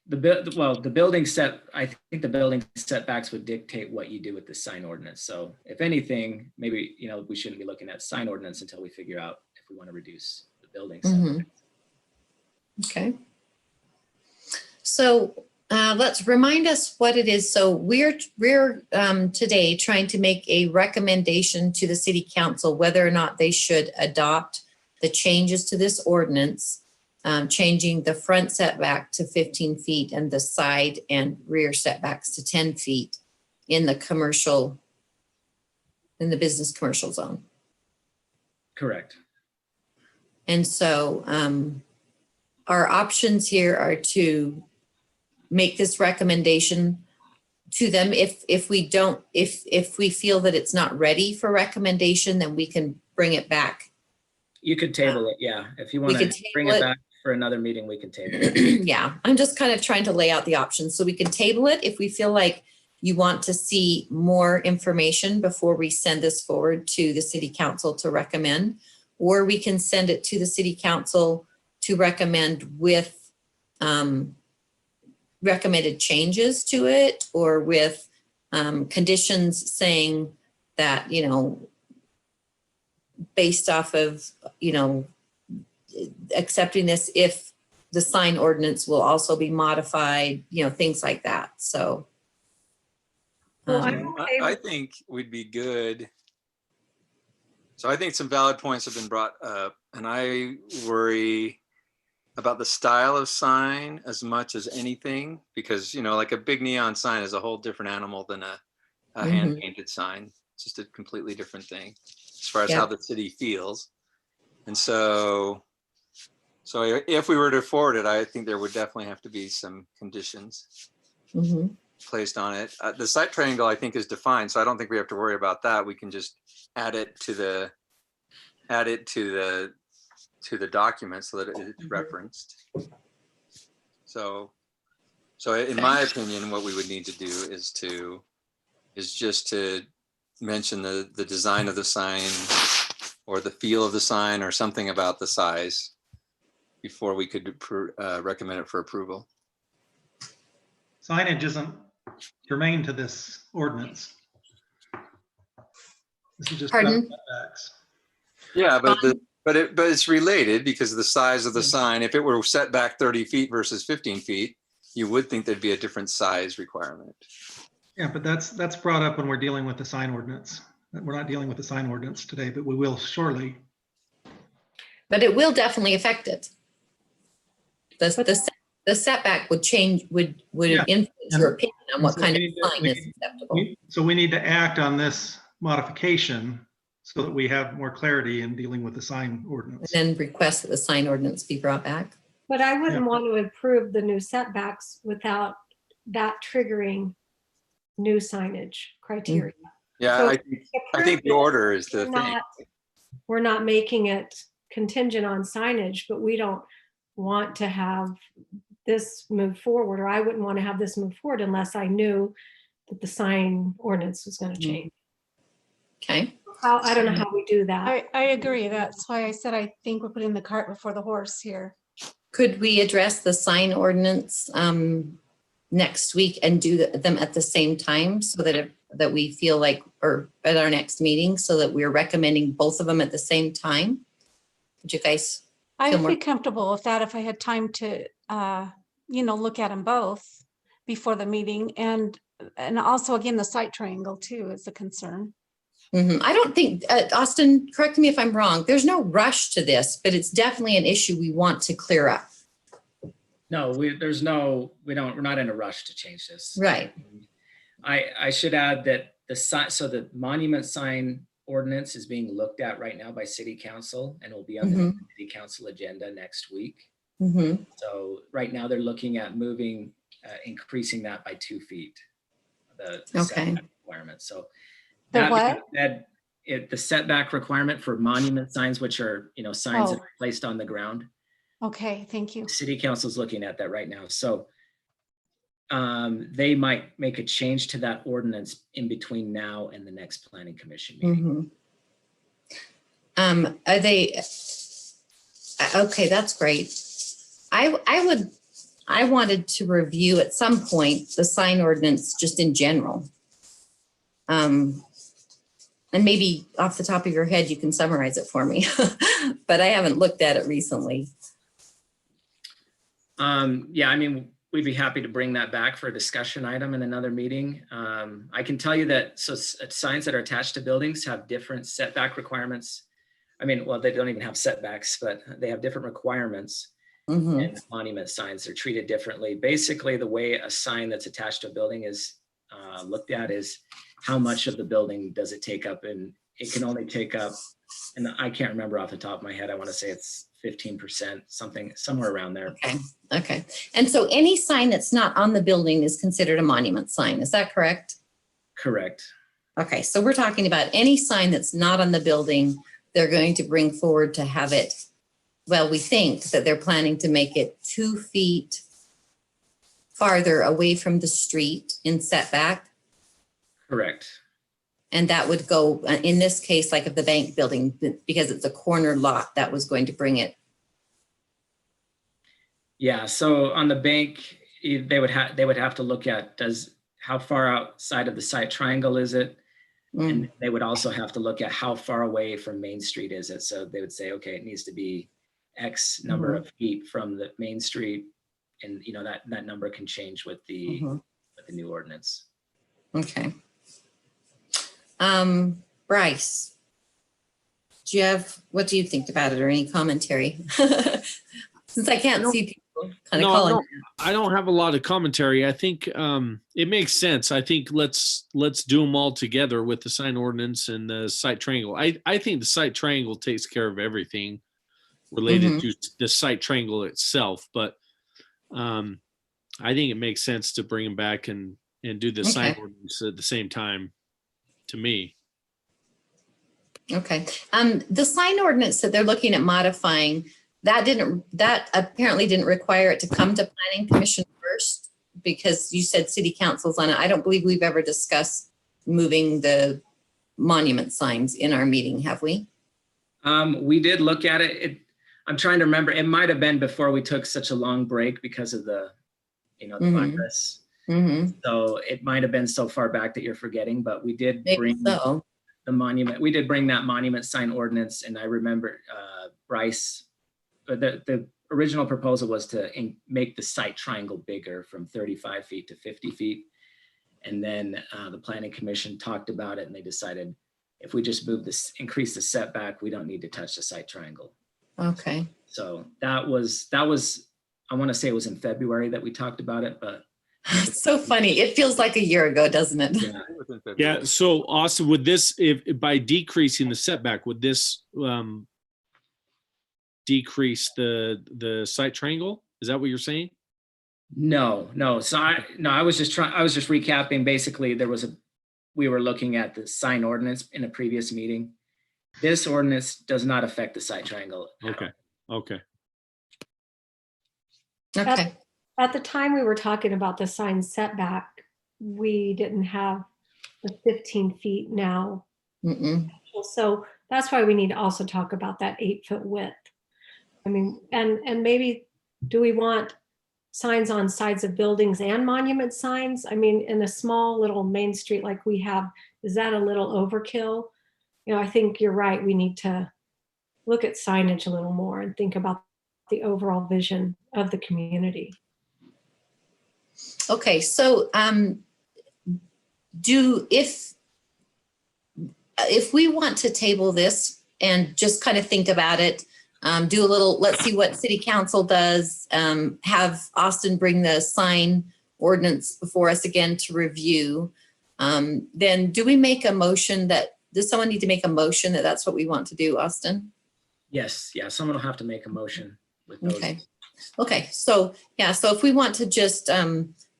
the building setbacks would dictate what you do with the sign ordinance. So if anything, maybe, we shouldn't be looking at sign ordinance until we figure out if we want to reduce the building setback. Okay. So let's remind us what it is. So we're today trying to make a recommendation to the city council whether or not they should adopt the changes to this ordinance, changing the front setback to 15 feet and the side and rear setbacks to 10 feet in the business commercial zone. Correct. And so our options here are to make this recommendation to them. If we feel that it's not ready for recommendation, then we can bring it back. You could table it, yeah. If you want to bring it back for another meeting, we can table it. Yeah, I'm just kind of trying to lay out the options. So we can table it if we feel like you want to see more information before we send this forward to the city council to recommend, or we can send it to the city council to recommend with recommended changes to it, or with conditions saying that, based off of, accepting this, if the sign ordinance will also be modified, things like that. So. Well, I think we'd be good. So I think some valid points have been brought up, and I worry about the style of sign as much as anything, because, like a big neon sign is a whole different animal than a hand painted sign. It's just a completely different thing as far as how the city feels. And so if we were to forward it, I think there would definitely have to be some conditions. Mm-hmm. placed on it. The site triangle, I think, is defined, so I don't think we have to worry about that. We can just add it to the document so that it's referenced. So in my opinion, what we would need to do is just to mention the design of the sign or the feel of the sign or something about the size before we could recommend it for approval. Signage isn't germane to this ordinance. This is just about Pardon? setbacks. Yeah, but it's related because of the size of the sign. If it were set back 30 feet versus 15 feet, you would think there'd be a different size requirement. Yeah, but that's brought up when we're dealing with the sign ordinance. We're not dealing with the sign ordinance today, but we will shortly. But it will definitely affect it. The setback would change, would Yeah. influence your opinion on what So kind we of need to- sign we is need- acceptable. So we need to act on this modification so that we have more clarity in dealing with the sign And ordinance. then request that the sign ordinance be brought back. But I wouldn't Yeah. want to approve the new setbacks without that triggering new signage criteria. Yeah, So I think the order is the We're thing. not, we're not making it contingent on signage, but we don't want to have this move forward, or I wouldn't want to have this move forward unless I knew that the sign ordinance was going to change. Okay. I don't know how we do that. I agree. That's why I said I think we're putting the cart before the horse here. Could we address the sign ordinance next week and do them at the same time so that we feel like, or at our next meeting, so that we're recommending both of them at the same time? Would you guys? I'd more- be comfortable with that if I had time to, look at them both before the meeting. And also, again, the site triangle too is a concern. I don't think, Austin, correct me if I'm wrong, there's no rush to this, but it's definitely an issue we want to clear up. No, we're not in a rush to change this. Right. I should add that so the monument sign ordinance is being looked at right now by city council and will be on the city council agenda next week. Mm-hmm. So right now they're looking at increasing that by 2 feet. The Okay. setback requirement. So The that what? being said, the setback requirement for monument signs, which are, signs that Oh. are placed on the ground. Okay, thank you. City council is looking at that right now. So they might make a change to that ordinance in between now and the next planning commission meeting. Are they, okay, that's great. I wanted to review at some point the sign ordinance just in general. And maybe off the top of your head, you can summarize it for me, but I haven't looked at it recently. Yeah, I mean, we'd be happy to bring that back for a discussion item in another meeting. I can tell you that signs that are attached to buildings have different setback requirements. I mean, well, they don't even have setbacks, but they have different requirements. And monument signs are treated differently. Basically, the way a sign that's attached to a building is looked at is how much of the building does it take up, and it can only take up, and I can't remember off the top of my head, I want to say it's 15%, somewhere around there. Okay. And so any sign that's not on the building is considered a monument sign. Is that correct? Correct. Okay, so we're talking about any sign that's not on the building, they're going to bring forward to have it. Well, we think that they're planning to make it 2 feet farther away from the street in setback. Correct. And that would go, in this case, like of the bank building, because it's a corner lot, that was going to bring it. Yeah, so on the bank, they would have to look at how far outside of the site triangle is it? And they would also have to look at how far away from Main Street is it? So they would say, okay, it needs to be X number of feet from the Main Street. And that number can change with the new ordinance. Okay. Bryce, what do you think about it, or any commentary? Since I can't see people kind of calling. I don't have a lot of commentary. I think it makes sense. I think let's do them all together with the sign ordinance and the site triangle. I think the site triangle takes care of everything related to the site triangle itself, but I think it makes sense to bring them back and and do the sign Okay. ordinance at the same time, to me. Okay. The sign ordinance that they're looking at modifying, that apparently didn't require it to come to planning commission first, because you said city council's on it. I don't believe we've ever discussed moving the monument signs in our meeting, have we? We did look at it. I'm trying to remember. It might have been before we took such a long break because of the virus. Mm-hmm. So it might have been so far back that you're forgetting, but we did Maybe bring so. the monument. We did bring that monument sign ordinance, and I remember Bryce. The original proposal was to make the site triangle bigger from 35 feet to 50 feet, and then the planning commission talked about it, and they decided if we just increase the setback, we don't need to touch the site triangle. Okay. So that was. I want to say it was in February that we talked about it, but It's so funny. It feels like a year ago, doesn't it? yeah. Yeah. So Austin, would this, if by decreasing the setback, would this decrease the site triangle? Is that what you're saying? No. So I was just recapping. Basically, we were looking at the sign ordinance in a previous meeting. This ordinance does not affect the site triangle. Okay. Okay. Okay. At the time we were talking about the sign setback, we didn't have the 15 feet now. Mm-mm. So that's why we need to also talk about that 8-foot width. I mean, and maybe, do we want signs on sides of buildings and monument signs? I mean, in a small little main street like we have, is that a little overkill? I think you're right. We need to look at signage a little more and think about the overall vision of the community. Okay. So if we want to table this and just kind of think about it, do a little, let's see what city council does, have Austin bring the sign ordinance before us again to review. Then do we make a motion does someone need to make a motion that that's what we want to do, Austin? Yes. Yeah. Someone will have to make a motion with those. Okay. So if we want to just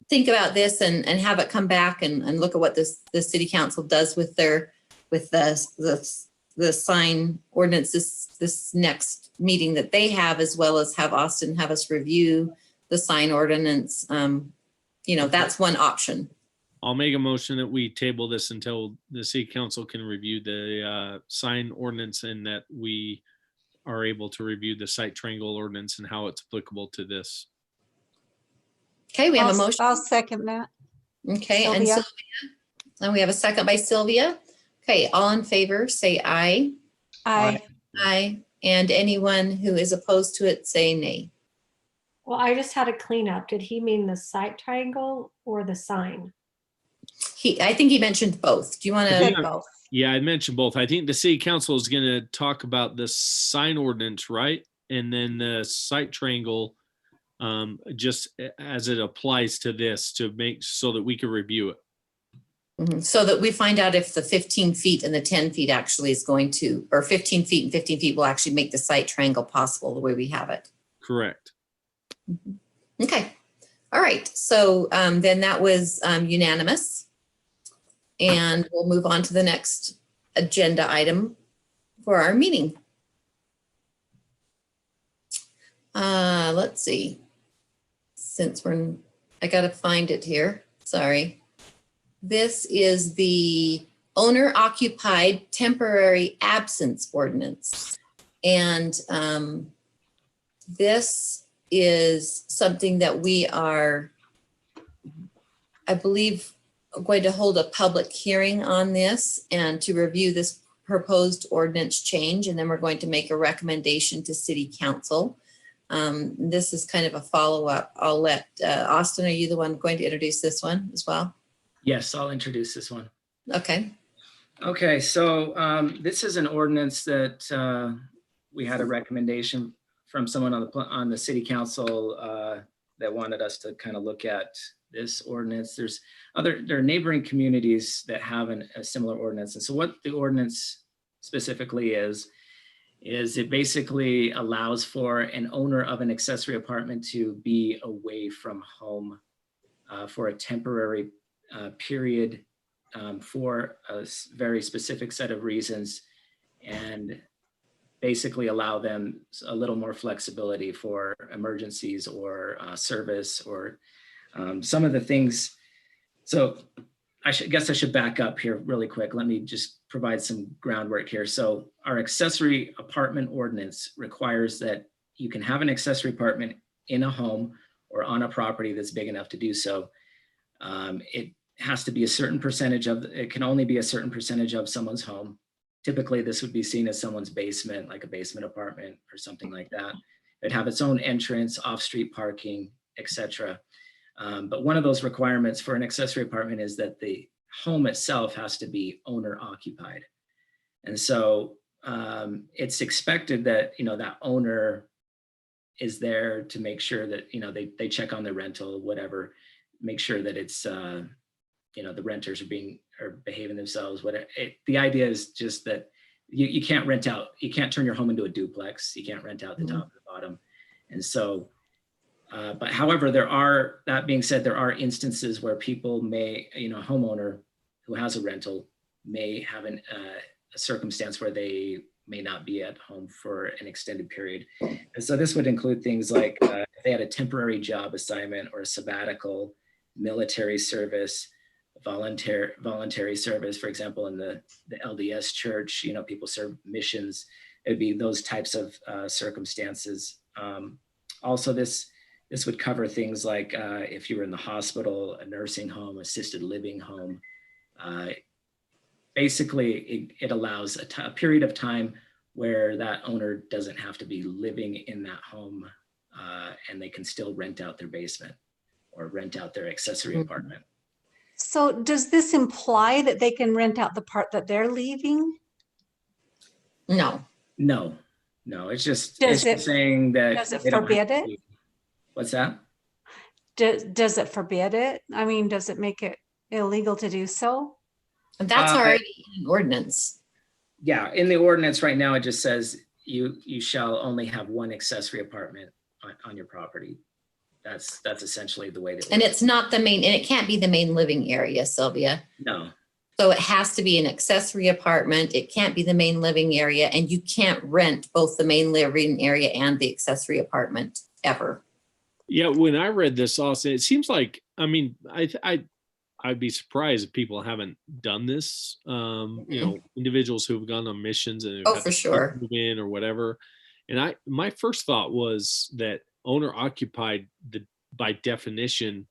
think about this and have it come back and look at what the city council does with the sign ordinance this next meeting that they have, as well as have Austin have us review the sign ordinance. That's one option. I'll make a motion that we table this until the city council can review the sign ordinance, and that we are able to review the site triangle ordinance and how it's applicable to this. Okay, we have a motion. I'll second that. Okay, and Sylvia. Sylvia. And we have a second by Sylvia. Okay, all in favor, say aye. Aye. Aye. And anyone who is opposed to it, say nay. Well, I just had a cleanup. Did he mean the site triangle or the sign? I think he mentioned both. Do you want Said to? both. Yeah, I mentioned both. I think the city council is going to talk about the sign ordinance, right? And then the site triangle, just as it applies to this, to make so that we can review it. So that we find out if the 15 feet and the 10 feet actually is going to, or 15 feet and 15 feet will actually make the site triangle possible the way we have it. Correct. Okay. All right. So then that was unanimous. And we'll move on to the next agenda item for our meeting. Let's see. Since I got to find it here. Sorry. This is the owner occupied temporary absence ordinance. And this is something that we are, I believe, going to hold a public hearing on this and to review this proposed ordinance change. And then we're going to make a recommendation to city council. This is kind of a follow-up. I'll let Austin, are you the one going to introduce this one as well? Yes, I'll introduce this one. Okay. Okay, so this is an ordinance that we had a recommendation from someone on the city council that wanted us to kind of look at this ordinance. There are neighboring communities that have a similar ordinance. And so what the ordinance specifically is it basically allows for an owner of an accessory apartment to be away from home for a temporary period for a very specific set of reasons, and basically allow them a little more flexibility for emergencies or service or some of the things. So guess I should back up here really quick. Let me just provide some groundwork here. So our accessory apartment ordinance requires that you can have an accessory apartment in a home or on a property that's big enough to do so. It has to be a certain percentage of, it can only be a certain percentage of someone's home. Typically, this would be seen as someone's basement, like a basement apartment or something like that. It'd have its own entrance, off-street parking, etc. But one of those requirements for an accessory apartment is that the home itself has to be owner occupied. And so it's expected that, that owner is there to make sure that, they check on the rental, whatever, make sure that it's, the renters are behaving themselves. The idea is just that you can't rent out, you can't turn your home into a duplex. You can't rent out the top and the bottom. And so, but however, that being said, there are instances where people may, a homeowner who has a rental may have a circumstance where they may not be at home for an extended period. And so this would include things like if they had a temporary job assignment or a sabbatical, military service, voluntary service. For example, in the LDS church, people serve missions. It'd be those types of circumstances. Also, this would cover things like if you were in the hospital, a nursing home, assisted living home. Basically, it allows a period of time where that owner doesn't have to be living in that home, and they can still rent out their basement or rent out their accessory apartment. So does this imply that they can rent out the part that they're leaving? No. It's just saying that. Does it forbid it? What's that? Does it forbid it? I mean, does it make it illegal to do so? That's already in ordinance. Yeah, in the ordinance right now, it just says you shall only have one accessory apartment on your property. That's essentially the way that. And it's not the main, and it can't be the main living area, Sylvia. No. So it has to be an accessory apartment. It can't be the main living area, and you can't rent both the main living area and the accessory apartment ever. Yeah, when I read this also, it seems like, I'd be surprised if people haven't done this. Individuals who have gone on missions and for sure, move in or whatever. And my first thought was that owner occupied, by definition,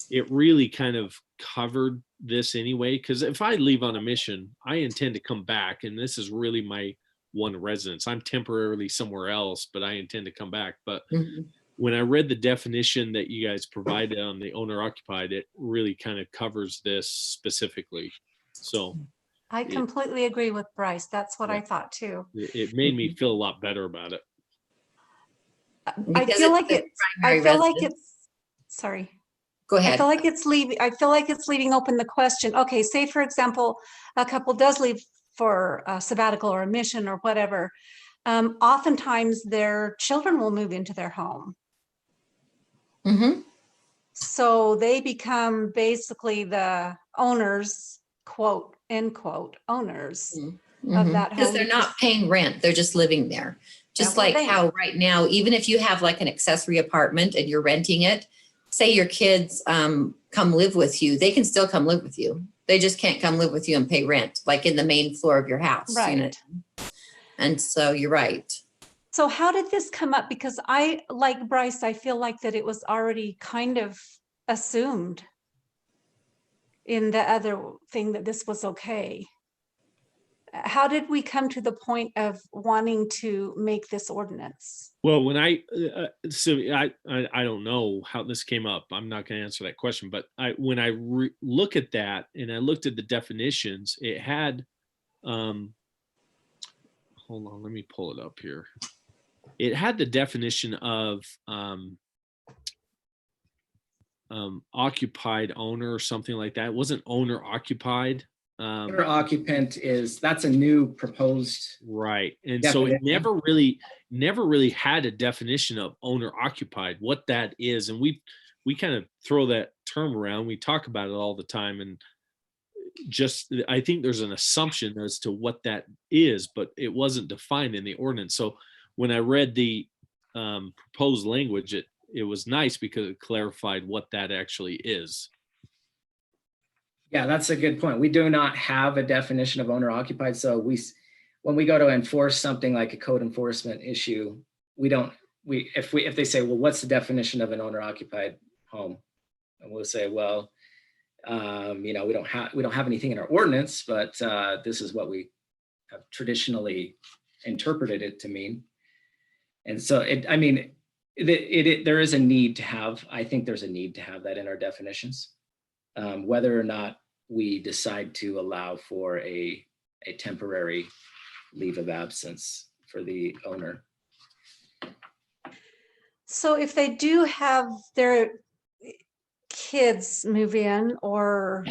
it really kind of covered this anyway. Because if I leave on a mission, I intend to come back, and this is really my one residence. I'm temporarily somewhere else, but I intend to come back. But when I read the definition that you guys provided on the owner occupied, it really kind of covers this specifically. So I completely agree with Bryce. That's what I thought too. It made me feel a lot better about it. I feel like sorry. Go ahead. I feel like it's leaving open the question. Okay, say for example, a couple does leave for a sabbatical or a mission or whatever. Oftentimes their children will move into their home. So they become basically the owners, quote, end quote, owners of that home. Because they're not paying rent. They're just living there. Just like how right now, even if you have like an accessory apartment and you're renting it, say your kids come live with you, they can still come live with you. They just can't come live with you and pay rent, like in the main floor of your house. Right. And so you're right. So how did this come up? Because like Bryce, I feel like that it was already kind of assumed in the other thing that this was okay. How did we come to the point of wanting to make this ordinance? Well, when I don't know how this came up. I'm not going to answer that question. But when I look at that and I looked at the definitions, it had, hold on, let me pull it up here. It had the definition of occupied owner or something like that. It wasn't owner occupied. Owner occupant that's a new proposed. Right. And definition. So it never really had a definition of owner occupied, what that is. And we kind of throw that term around. We talk about it all the time, and just I think there's an assumption as to what that is, but it wasn't defined in the ordinance. So when I read the proposed language, it was nice because it clarified what that actually is. Yeah, that's a good point. We do not have a definition of owner occupied. So when we go to enforce something like a code enforcement issue, if they say, well, what's the definition of an owner occupied home? And we'll say, well, we don't have anything in our ordinance, but this is what we have traditionally interpreted it to mean. And so there is a need to have, I think there's a need to have that in our definitions. Whether or not we decide to allow for a temporary leave of absence for the owner. So if they do have their kids move in, or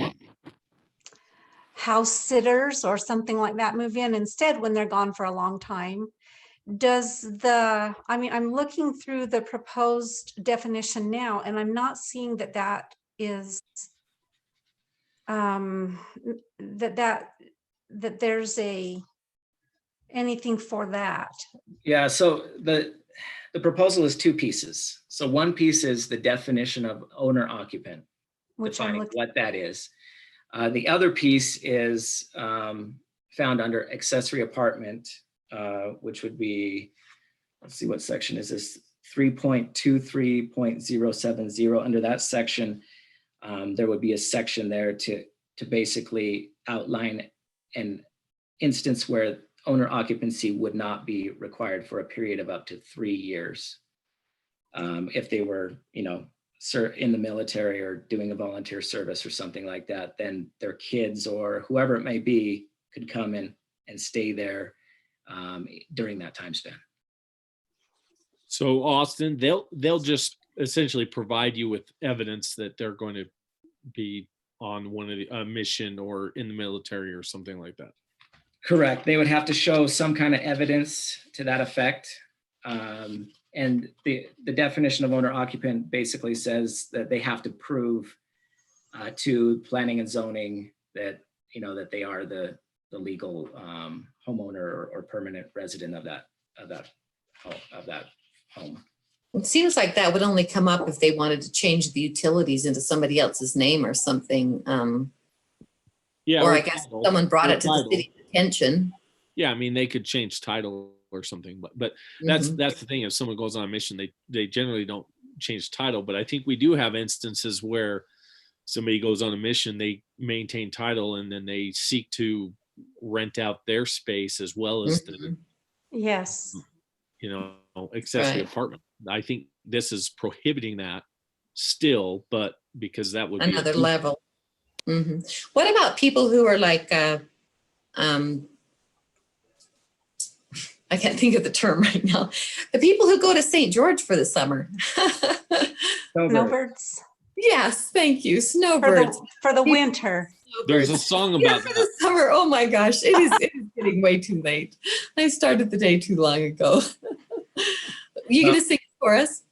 house sitters or something like that move in instead when they're gone for a long time, I'm looking through the proposed definition now, and I'm not seeing that is that there's anything for that. Yeah, so the proposal is two pieces. So one piece is the definition of owner occupant, Which I'm defining looking, what that is. The other piece is found under accessory apartment, which would be, let's see, what section is this? 3.23.070. Under that section, there would be a section there to basically outline an instance where owner occupancy would not be required for a period of up to 3 years. If they were, in the military or doing a volunteer service or something like that, then their kids or whoever it may be could come in and stay there during that time span. So Austin, they'll just essentially provide you with evidence that they're going to be on one of the mission or in the military or something like that. Correct. They would have to show some kind of evidence to that effect. And the definition of owner occupant basically says that they have to prove to planning and zoning that, that they are the legal homeowner or permanent resident of that home. It seems like that would only come up if they wanted to change the utilities into somebody else's name or something. Yeah. Or I guess someone brought it to the city's attention. Yeah, I mean, they could change title or something, but that's the thing. If someone goes on a mission, they generally don't change title. But I think we do have instances where somebody goes on a mission, they maintain title, and then they seek to rent out their space as well as the yes, accessory apartment. I think this is prohibiting that still, but because that would be another level. What about people who are like, I can't think of the term right now. The people who go to St. George for the summer. snowbirds. Yes, thank you. Snowbirds. For the winter. There's a song about for the summer. Oh my gosh, it is getting way too late. I started the day too long ago. You gonna sing for us?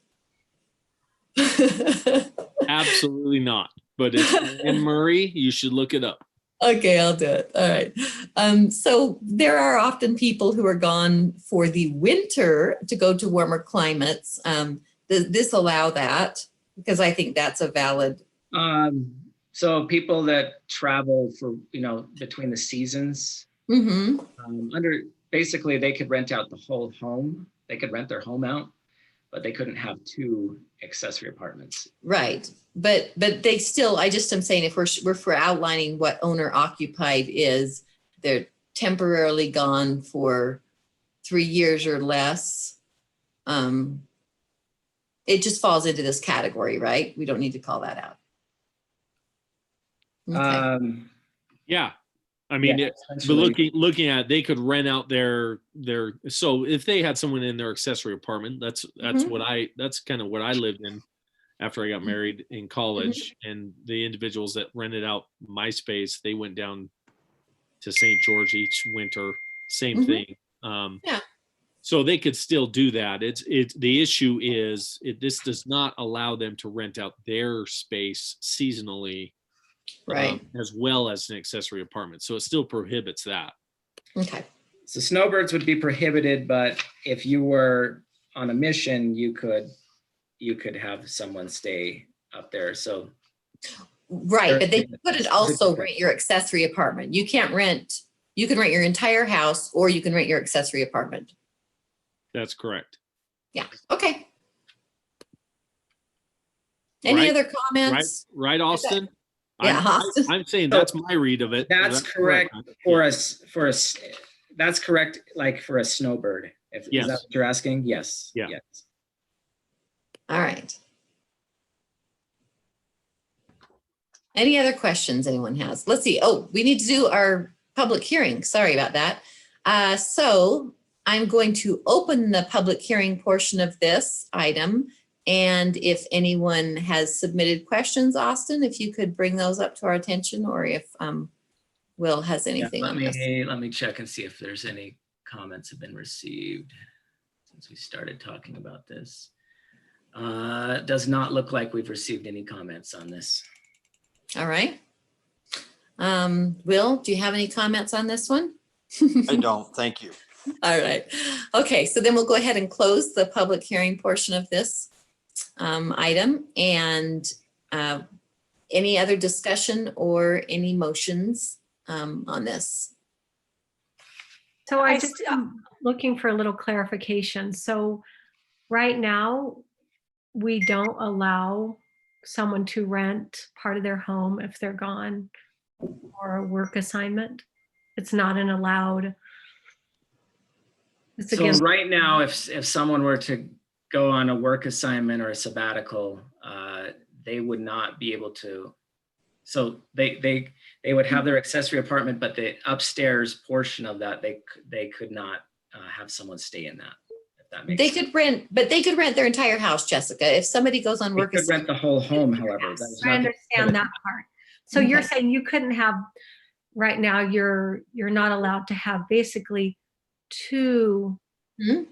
Absolutely not. But it's Anne Murray. You should look it up. Okay, I'll do it. All right. So there are often people who are gone for the winter to go to warmer climates. Does this allow that? Because I think that's a valid. So people that travel for, between the seasons, basically they could rent out the whole home. They could rent their home out, but they couldn't have 2 accessory apartments. Right. But they still, I'm saying if we're outlining what owner occupied is, they're temporarily gone for 3 years or less. It just falls into this category, right? We don't need to call that out. Okay. Yeah. I mean, but looking at, they could rent out their, so if they had someone in their accessory apartment, that's kind of what I lived in after I got married in college. And the individuals that rented out my space, they went down to St. George each winter, same thing. Yeah. So they could still do that. The issue is this does not allow them to rent out their space seasonally, Right. as well as an accessory apartment. So it still prohibits that. Okay. So snowbirds would be prohibited, but if you were on a mission, you could have someone stay up there. So Right, but they couldn't also rent your accessory apartment. You can't rent, you can rent your entire house or you can rent your accessory apartment. That's correct. Yeah, okay. Any Right, other comments? Right, Austin? Yeah, Austin. I'm saying that's my read of it. that's correct for us. That's correct. Like for a snowbird. Is that what you're asking? Yes. Yeah. Yes. All right. Any other questions anyone has? Let's see. Oh, we need to do our public hearing. Sorry about that. So I'm going to open the public hearing portion of this item. And if anyone has submitted questions, Austin, if you could bring those up to our attention, or if Will has anything on this. Let me check and see if there's any comments have been received since we started talking about this. It does not look like we've received any comments on this. All right. Will, do you have any comments on this one? I don't, thank you. All right. Okay, so then we'll go ahead and close the public hearing portion of this item. And any other discussion or any motions on this? So I just am looking for a little clarification. So right now, we don't allow someone to rent part of their home if they're gone or a work assignment. It's not an allowed. It's So against. right now, if someone were to go on a work assignment or a sabbatical, they would not be able to. So they would have their accessory apartment, but the upstairs portion of that, they could not have someone stay in that. If that makes They sense. could rent, but they could rent their entire house, Jessica. If somebody goes on They work. could rent the whole home, however. That is I not the- understand that part. So Okay. you're saying you couldn't have, right now, you're not allowed to have basically two Hmm?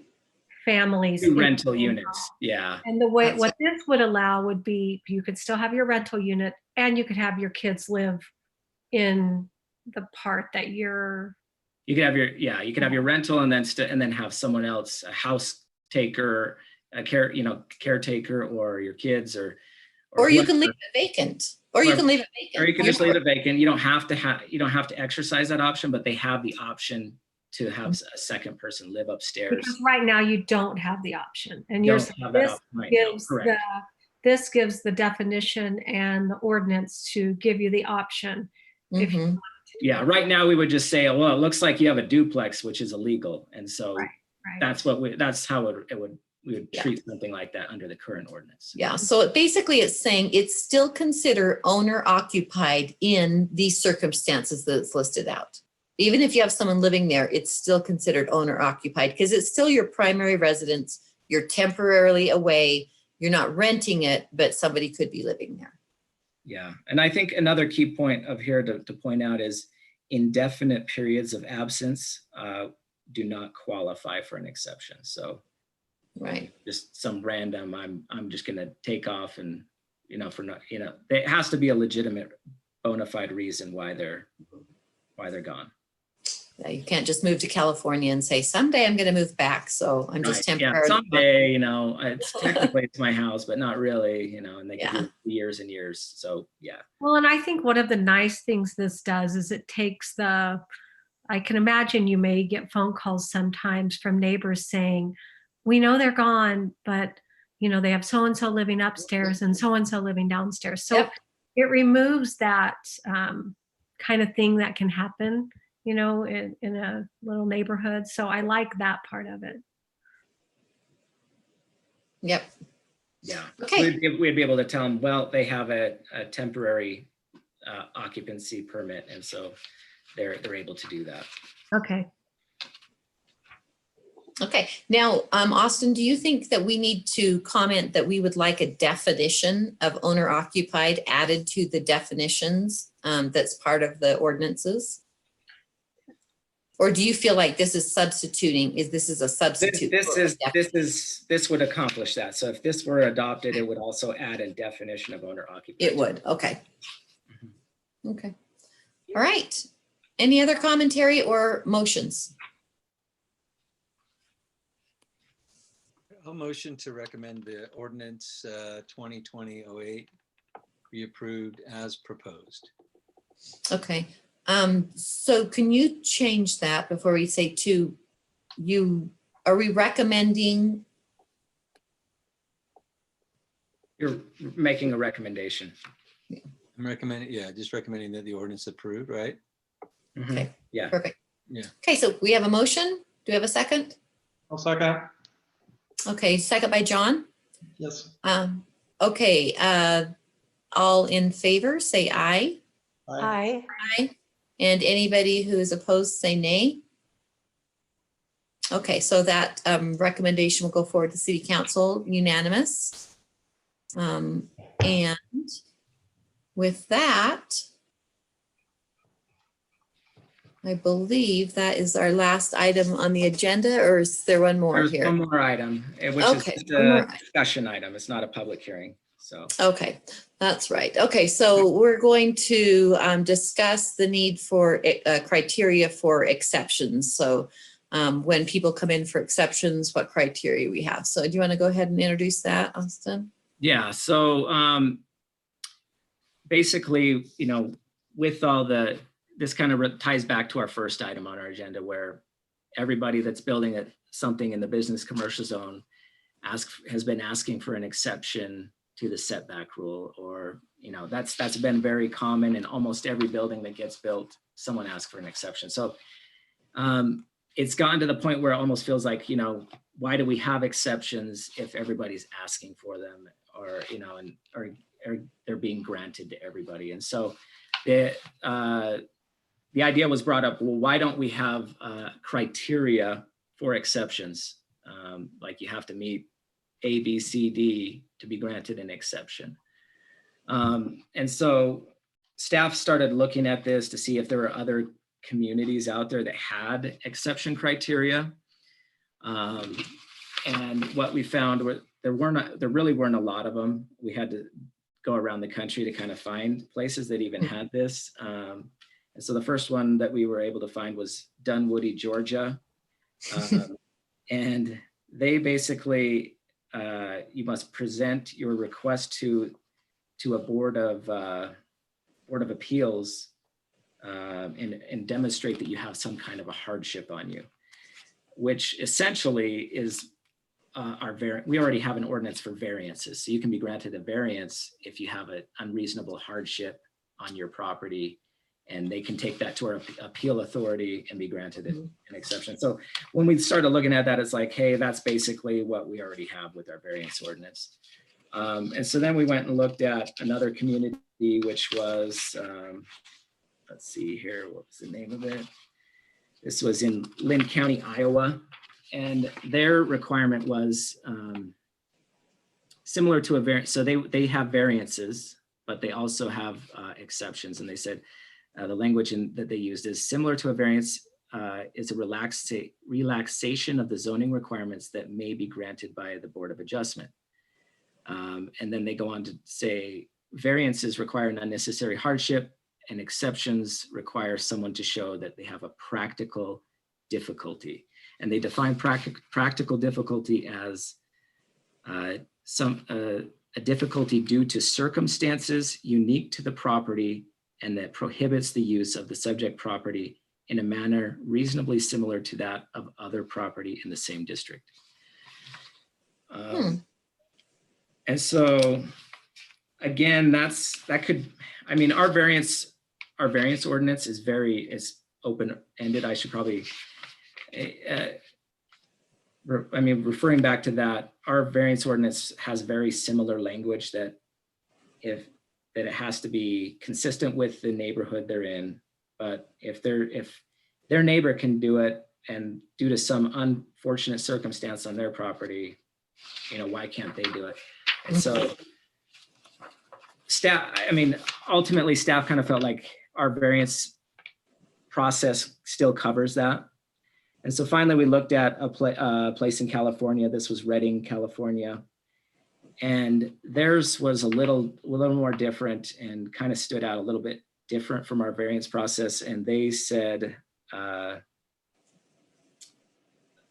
families. Two in rental the same units. house. Yeah. And the way, That's what this would allow would be, you could still have your rental unit and you could have your kids live in the part that you're, You could have you could have your rental and then have someone else, a house taker, caretaker, or your kids, or Or you can whoever. leave it vacant, or you can leave it vacant. Or you can just leave it vacant. You don't have to exercise that option, but they have the option to have a second person live upstairs. because right now you don't have the option. And You you're don't saying have that this option right now, gives correct. this gives the definition and the ordinance to give you the option. If you Mhm. wanted to do Yeah, that. right now we would just say, well, it looks like you have a duplex, which is illegal. And so Right. that's how we would Yeah. treat something like that under the current ordinance. Yeah, so basically it's saying it's still considered owner occupied in these circumstances that it's listed out. Even if you have someone living there, it's still considered owner occupied because it's still your primary residence. You're temporarily away. You're not renting it, but somebody could be living there. Yeah, and I think another key point of here to point out is indefinite periods of absence do not qualify for an exception. So Right. just some random, I'm just gonna take off and, it has to be a legitimate bona fide reason why they're gone. Yeah, you can't just move to California and say, someday I'm going to move back. So I'm just Right, yeah, temporarily. someday, it's technically it's my house, but not really, and they Yeah. can do years and years. So yeah. Well, and I think one of the nice things this does is it takes I can imagine you may get phone calls sometimes from neighbors saying, we know they're gone, but they have so-and-so living upstairs and so-and-so living downstairs. So Yep. it removes that kind of thing that can happen, in a little neighborhood. So I like that part of it. Yep. Yeah. Okay. We'd be able to tell them, well, they have a temporary occupancy permit, and so they're able to do that. Okay. Okay. Now, Austin, do you think that we need to comment that we would like a definition of owner occupied added to the definitions that's part of the ordinances? Or do you feel like this is substituting, this is a substitute? This would accomplish that. So if this were adopted, it would also add a definition of owner occupied. It would, okay. Okay. All right. Any other commentary or motions? I'll motion to recommend the ordinance 2020-08 be approved as proposed. Okay. So can you change that before we say to you, are we recommending? You're making a recommendation. I'm recommending, just recommending that the ordinance approved, right? Okay. Yeah. Perfect. Yeah. Okay, so we have a motion. Do we have a second? I'll second. Okay, second by John. Yes. Okay, all in favor, say aye. I, Aye. And anybody who is opposed, say nay. Okay, so that recommendation will go forward to City Council, unanimous. And with that, I believe that is our last item on the agenda, or is there one more There's here? one more item, which Okay, is one more a item. discussion item. It's not a public hearing. So Okay, that's right. Okay, so we're going to discuss the need for criteria for exceptions. So when people come in for exceptions, what criteria we have. So do you want to go ahead and introduce that, Austin? yeah, so basically, with all this kind of ties back to our first item on our agenda, where everybody that's building something in the business commercial zone has been asking for an exception to the setback rule, or that's been very common in almost every building that gets built. Someone asks for an exception. So it's gotten to the point where it almost feels like, why do we have exceptions if everybody's asking for them, or they're being granted to everybody? And so the idea was brought up, well, why don't we have criteria for exceptions? Like you have to meet A, B, C, D to be granted an exception. And so staff started looking at this to see if there were other communities out there that had exception criteria. And what we found were there really weren't a lot of them. We had to go around the country to kind of find places that even had this. And so the first one that we were able to find was Dunwoody, Georgia. And they basically, you must present your request to a board of appeals and demonstrate that you have some kind of a hardship on you, which essentially is we already have an ordinance for variances. So you can be granted a variance if you have an unreasonable hardship on your property, and they can take that to our appeal authority and be granted an exception. So when we started looking at that, it's like, hey, that's basically what we already have with our variance ordinance. And so then we went and looked at another community, which was, let's see here, what was the name of it? This was in Lynn County, Iowa. And their requirement was similar to a variance. So they have variances, but they also have exceptions. And they said, the language that they used is similar to a variance is a relaxation of the zoning requirements that may be granted by the Board of Adjustment. And then they go on to say variances require an unnecessary hardship, and exceptions require someone to show that they have a practical difficulty. And they define practical difficulty as a difficulty due to circumstances unique to the property and that prohibits the use of the subject property in a manner reasonably similar to that of other property in the same district. And so, again, our variance ordinance is open-ended. I should probably, referring back to that, our variance ordinance has very similar language that it has to be consistent with the neighborhood they're in. But if their neighbor can do it, and due to some unfortunate circumstance on their property, why can't they do it? And so ultimately staff kind of felt like our variance process still covers that. And so finally, we looked at a place in California. This was Redding, California. And theirs was a little more different and kind of stood out a little bit different from our variance process. And they said,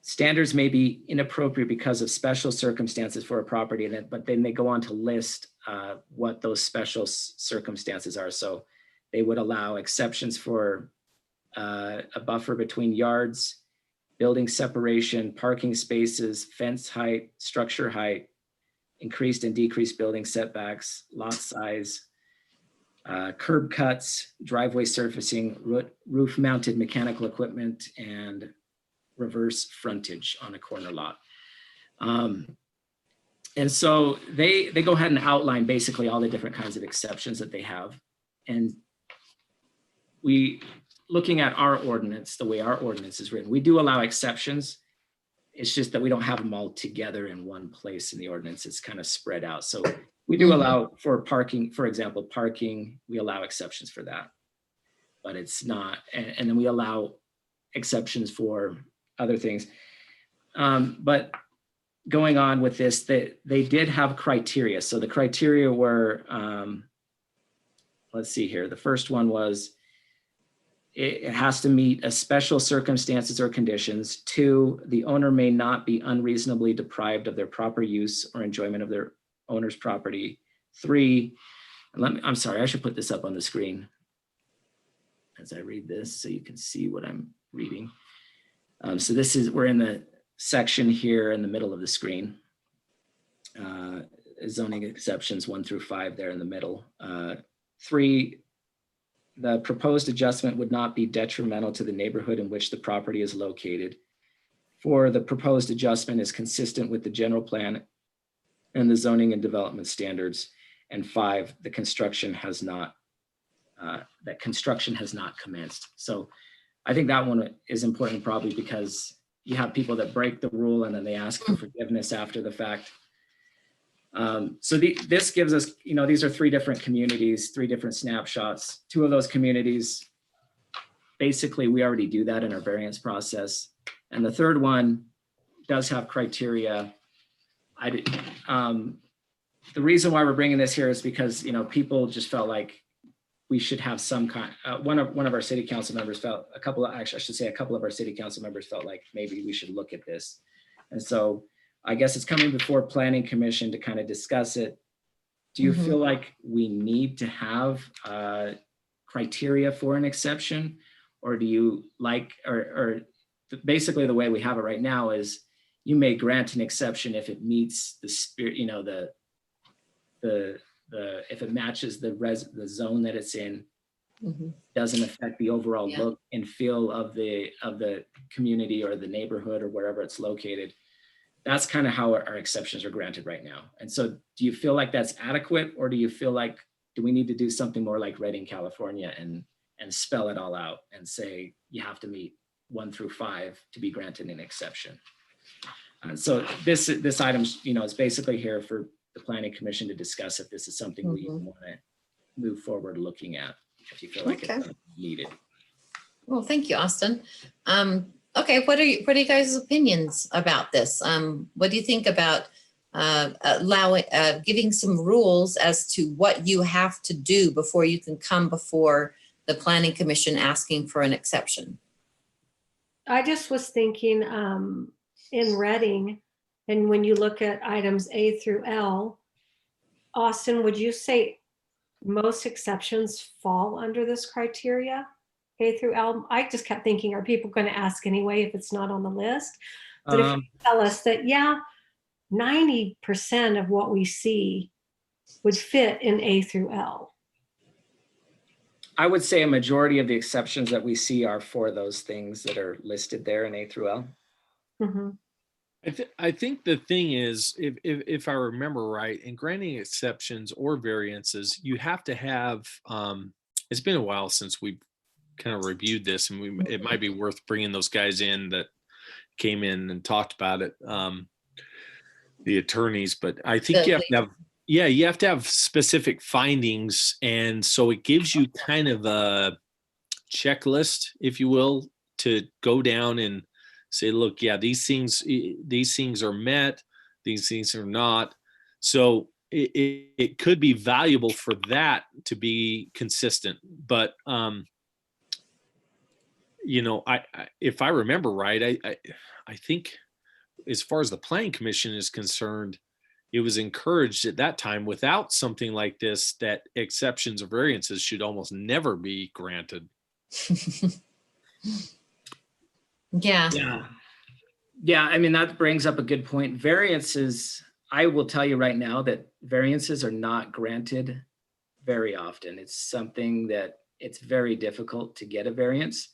standards may be inappropriate because of special circumstances for a property, but then they go on to list what those special circumstances are. So they would allow exceptions for a buffer between yards, building separation, parking spaces, fence height, structure height, increased and decreased building setbacks, lot size, curb cuts, driveway surfacing, roof-mounted mechanical equipment, and reverse frontage on a corner lot. And so they go ahead and outline basically all the different kinds of exceptions that they have. And looking at our ordinance, the way our ordinance is written, we do allow exceptions. It's just that we don't have them all together in one place in the ordinance. It's kind of spread out. So we do allow for parking, for example, parking, we allow exceptions for that, but it's not, and then we allow exceptions for other things. But going on with this, they did have criteria. So the criteria were, let's see here. The first one was, it has to meet a special circumstances or conditions. 2, the owner may not be unreasonably deprived of their proper use or enjoyment of their owner's property. 3, I'm sorry, I should put this up on the screen as I read this so you can see what I'm reading. So we're in the section here in the middle of the screen. Zoning exceptions 1 through 5 there in the middle. 3, the proposed adjustment would not be detrimental to the neighborhood in which the property is located. 4, the proposed adjustment is consistent with the general plan and the zoning and development standards. And 5, the construction has not commenced. So I think that one is important probably because you have people that break the rule and then they ask for forgiveness after the fact. So this gives us, these are 3 different communities, 3 different snapshots. 2 of those communities, basically we already do that in our variance process. And the 3rd one does have criteria. The reason why we're bringing this here is because, people just felt like we should have some kind, one of our city council members a couple of our city council members felt like maybe we should look at this. And so I guess it's coming before Planning Commission to kind of discuss it. Do you feel like we need to have criteria for an exception, or do you like, or basically the way we have it right now is you may grant an exception if it meets the spirit, if it matches the zone that it's in, doesn't affect the overall look and feel of the community or the neighborhood or wherever it's located. That's kind of how our exceptions are granted right now. And so do you feel like that's adequate, or do you feel like, do we need to do something more like Redding, California and spell it all out and say you have to meet 1 through 5 to be granted an exception? So this item, is basically here for the Planning Commission to discuss if this is something we want to move forward looking at, if you feel like it's needed. Well, thank you, Austin. Okay, what are you guys' opinions about this? What do you think about giving some rules as to what you have to do before you can come before the Planning Commission asking for an exception? I just was thinking in Reading, and when you look at items A through L, Austin, would you say most exceptions fall under this criteria? A through L? I just kept thinking, are people going to ask anyway if it's not on the list? But if you tell us that, 90% of what we see would fit in A through L. I would say a majority of the exceptions that we see are for those things that are listed there in A through L. I think the thing is, if I remember right, in granting exceptions or variances, you have to have, it's been a while since we've kind of reviewed this, and it might be worth bringing those guys in that came in and talked about it, the attorneys. But I think you have to have specific findings, and so it gives you kind of a checklist, if you will, to go down and say, look, yeah, these things are met, these things are not. So it could be valuable for that to be consistent. But I if I remember right, I think as far as the planning commission is concerned, it was encouraged at that time, without something like this, that exceptions or variances should almost never be granted. Yeah. Yeah, I mean, that brings up a good point. Variances, I will tell you right now that variances are not granted very often. It's something that it's very difficult to get a variance.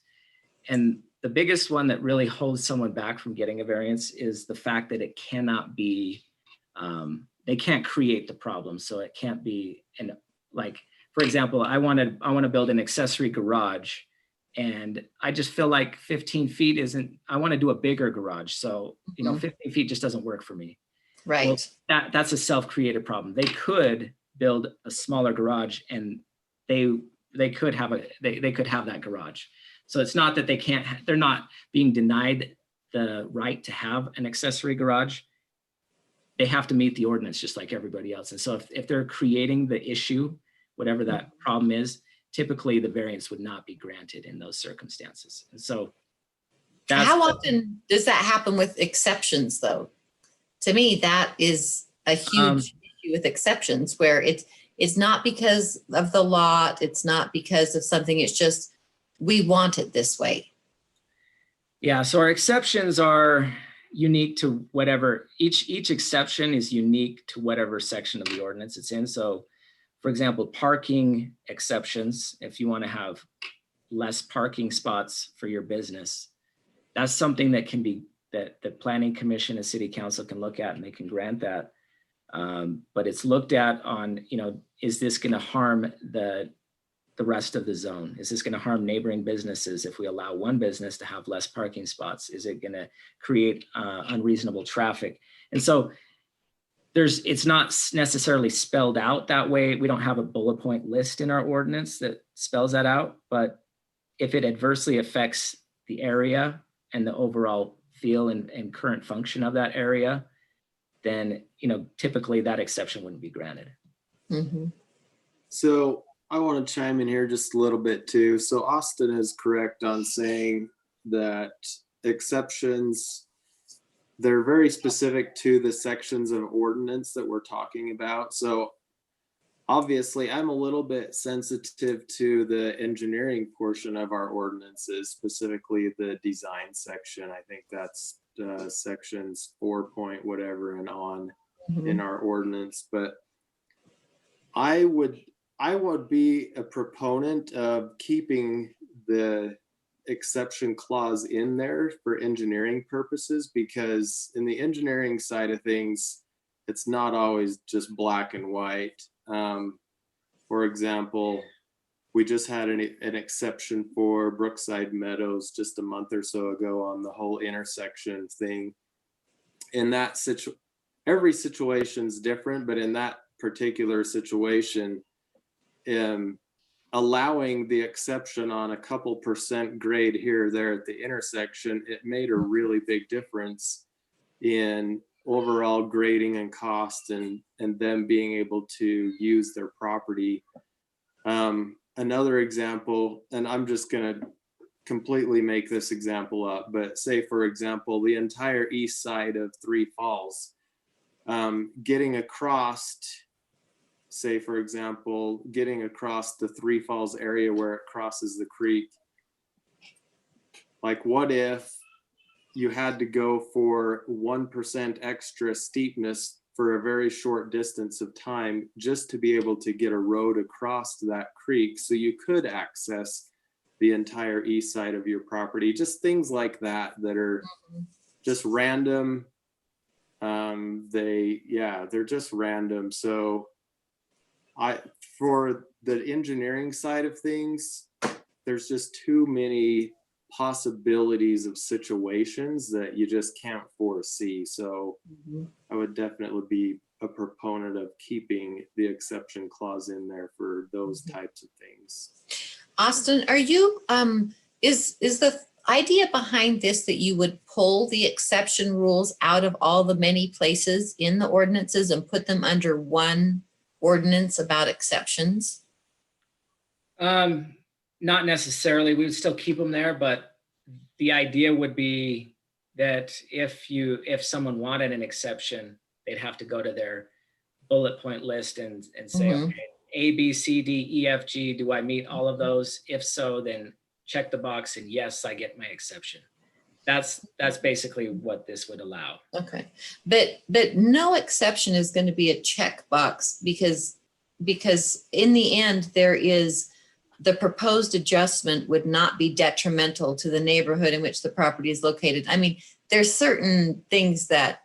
And the biggest one that really holds someone back from getting a variance is the fact that it cannot be, they can't create the problem. So it can't be, like, for example, I want to build an accessory garage, and I just feel like 15 feet isn't, I want to do a bigger garage. So, 15 feet just doesn't work for me. Right. Well, that's a self-created problem. They could build a smaller garage, and they could have they could have that garage. So it's not that they can't, they're not being denied the right to have an accessory garage. They have to meet the ordinance just like everybody else. And so if they're creating the issue, whatever that problem is, typically the variance would not be granted in those circumstances. And so How often does that happen with exceptions, though? To me, that is a huge issue with exceptions, where it's not because of the lot, it's not because of something, it's just we want it this way. Yeah, so our exceptions are unique to whatever, each exception is unique to whatever section of the ordinance it's in. So for example, parking exceptions, if you want to have less parking spots for your business, that's something that can be, that the planning commission and city council can look at, and they can grant that. But it's looked at on, is this going to harm the rest of the zone? Is this going to harm neighboring businesses if we allow one business to have less parking spots? Is it going to create unreasonable traffic? And so it's not necessarily spelled out that way. We don't have a bullet point list in our ordinance that spells that out, but if it adversely affects the area and the overall feel and current function of that area, then, typically that exception wouldn't be granted. Mm-hmm. So I want to chime in here just a little bit too. So Austin is correct on saying that exceptions, they're very specific to the sections of ordinance that we're talking about. So obviously I'm a little bit sensitive to the engineering portion of our ordinances, specifically the design section. I think that's sections 4 point whatever and on in our ordinance. But I would be a proponent of keeping the exception clause in there for engineering purposes, because in the engineering side of things, it's not always just black and white. For example, we just had an exception for Brookside Meadows just a month or so ago on the whole intersection thing. In that every situation's different, but in that particular situation, allowing the exception on a couple % grade here or there at the intersection, it made a really big difference in overall grading and cost and them being able to use their property. Another example, and I'm just going to completely make this example up, but say, for example, the entire east side of Three Falls, getting across, say, for example, getting across the Three Falls area where it crosses the creek. Like, what if you had to go for 1% extra steepness for a very short distance of time just to be able to get a road across that creek so you could access the entire east side of your property? Just things like that are just random. They're just random. So for the engineering side of things, there's just too many possibilities of situations that you just can't foresee. So I would definitely be a proponent of keeping the exception clause in there for those types of things. Austin, are you, is the idea behind this that you would pull the exception rules out of all the many places in the ordinances and put them under one ordinance about exceptions? Not necessarily. We would still keep them there, but the idea would be that if someone wanted an exception, they'd have to go to their bullet point list and say, Mhm. okay, A, B, C, D, E, F, G, do I meet all of those? If so, then check the box and yes, I get my exception. That's basically what this would allow. Okay, but no exception is going to be a checkbox because in the end, the proposed adjustment would not be detrimental to the neighborhood in which the property is located. I mean, there's certain things that,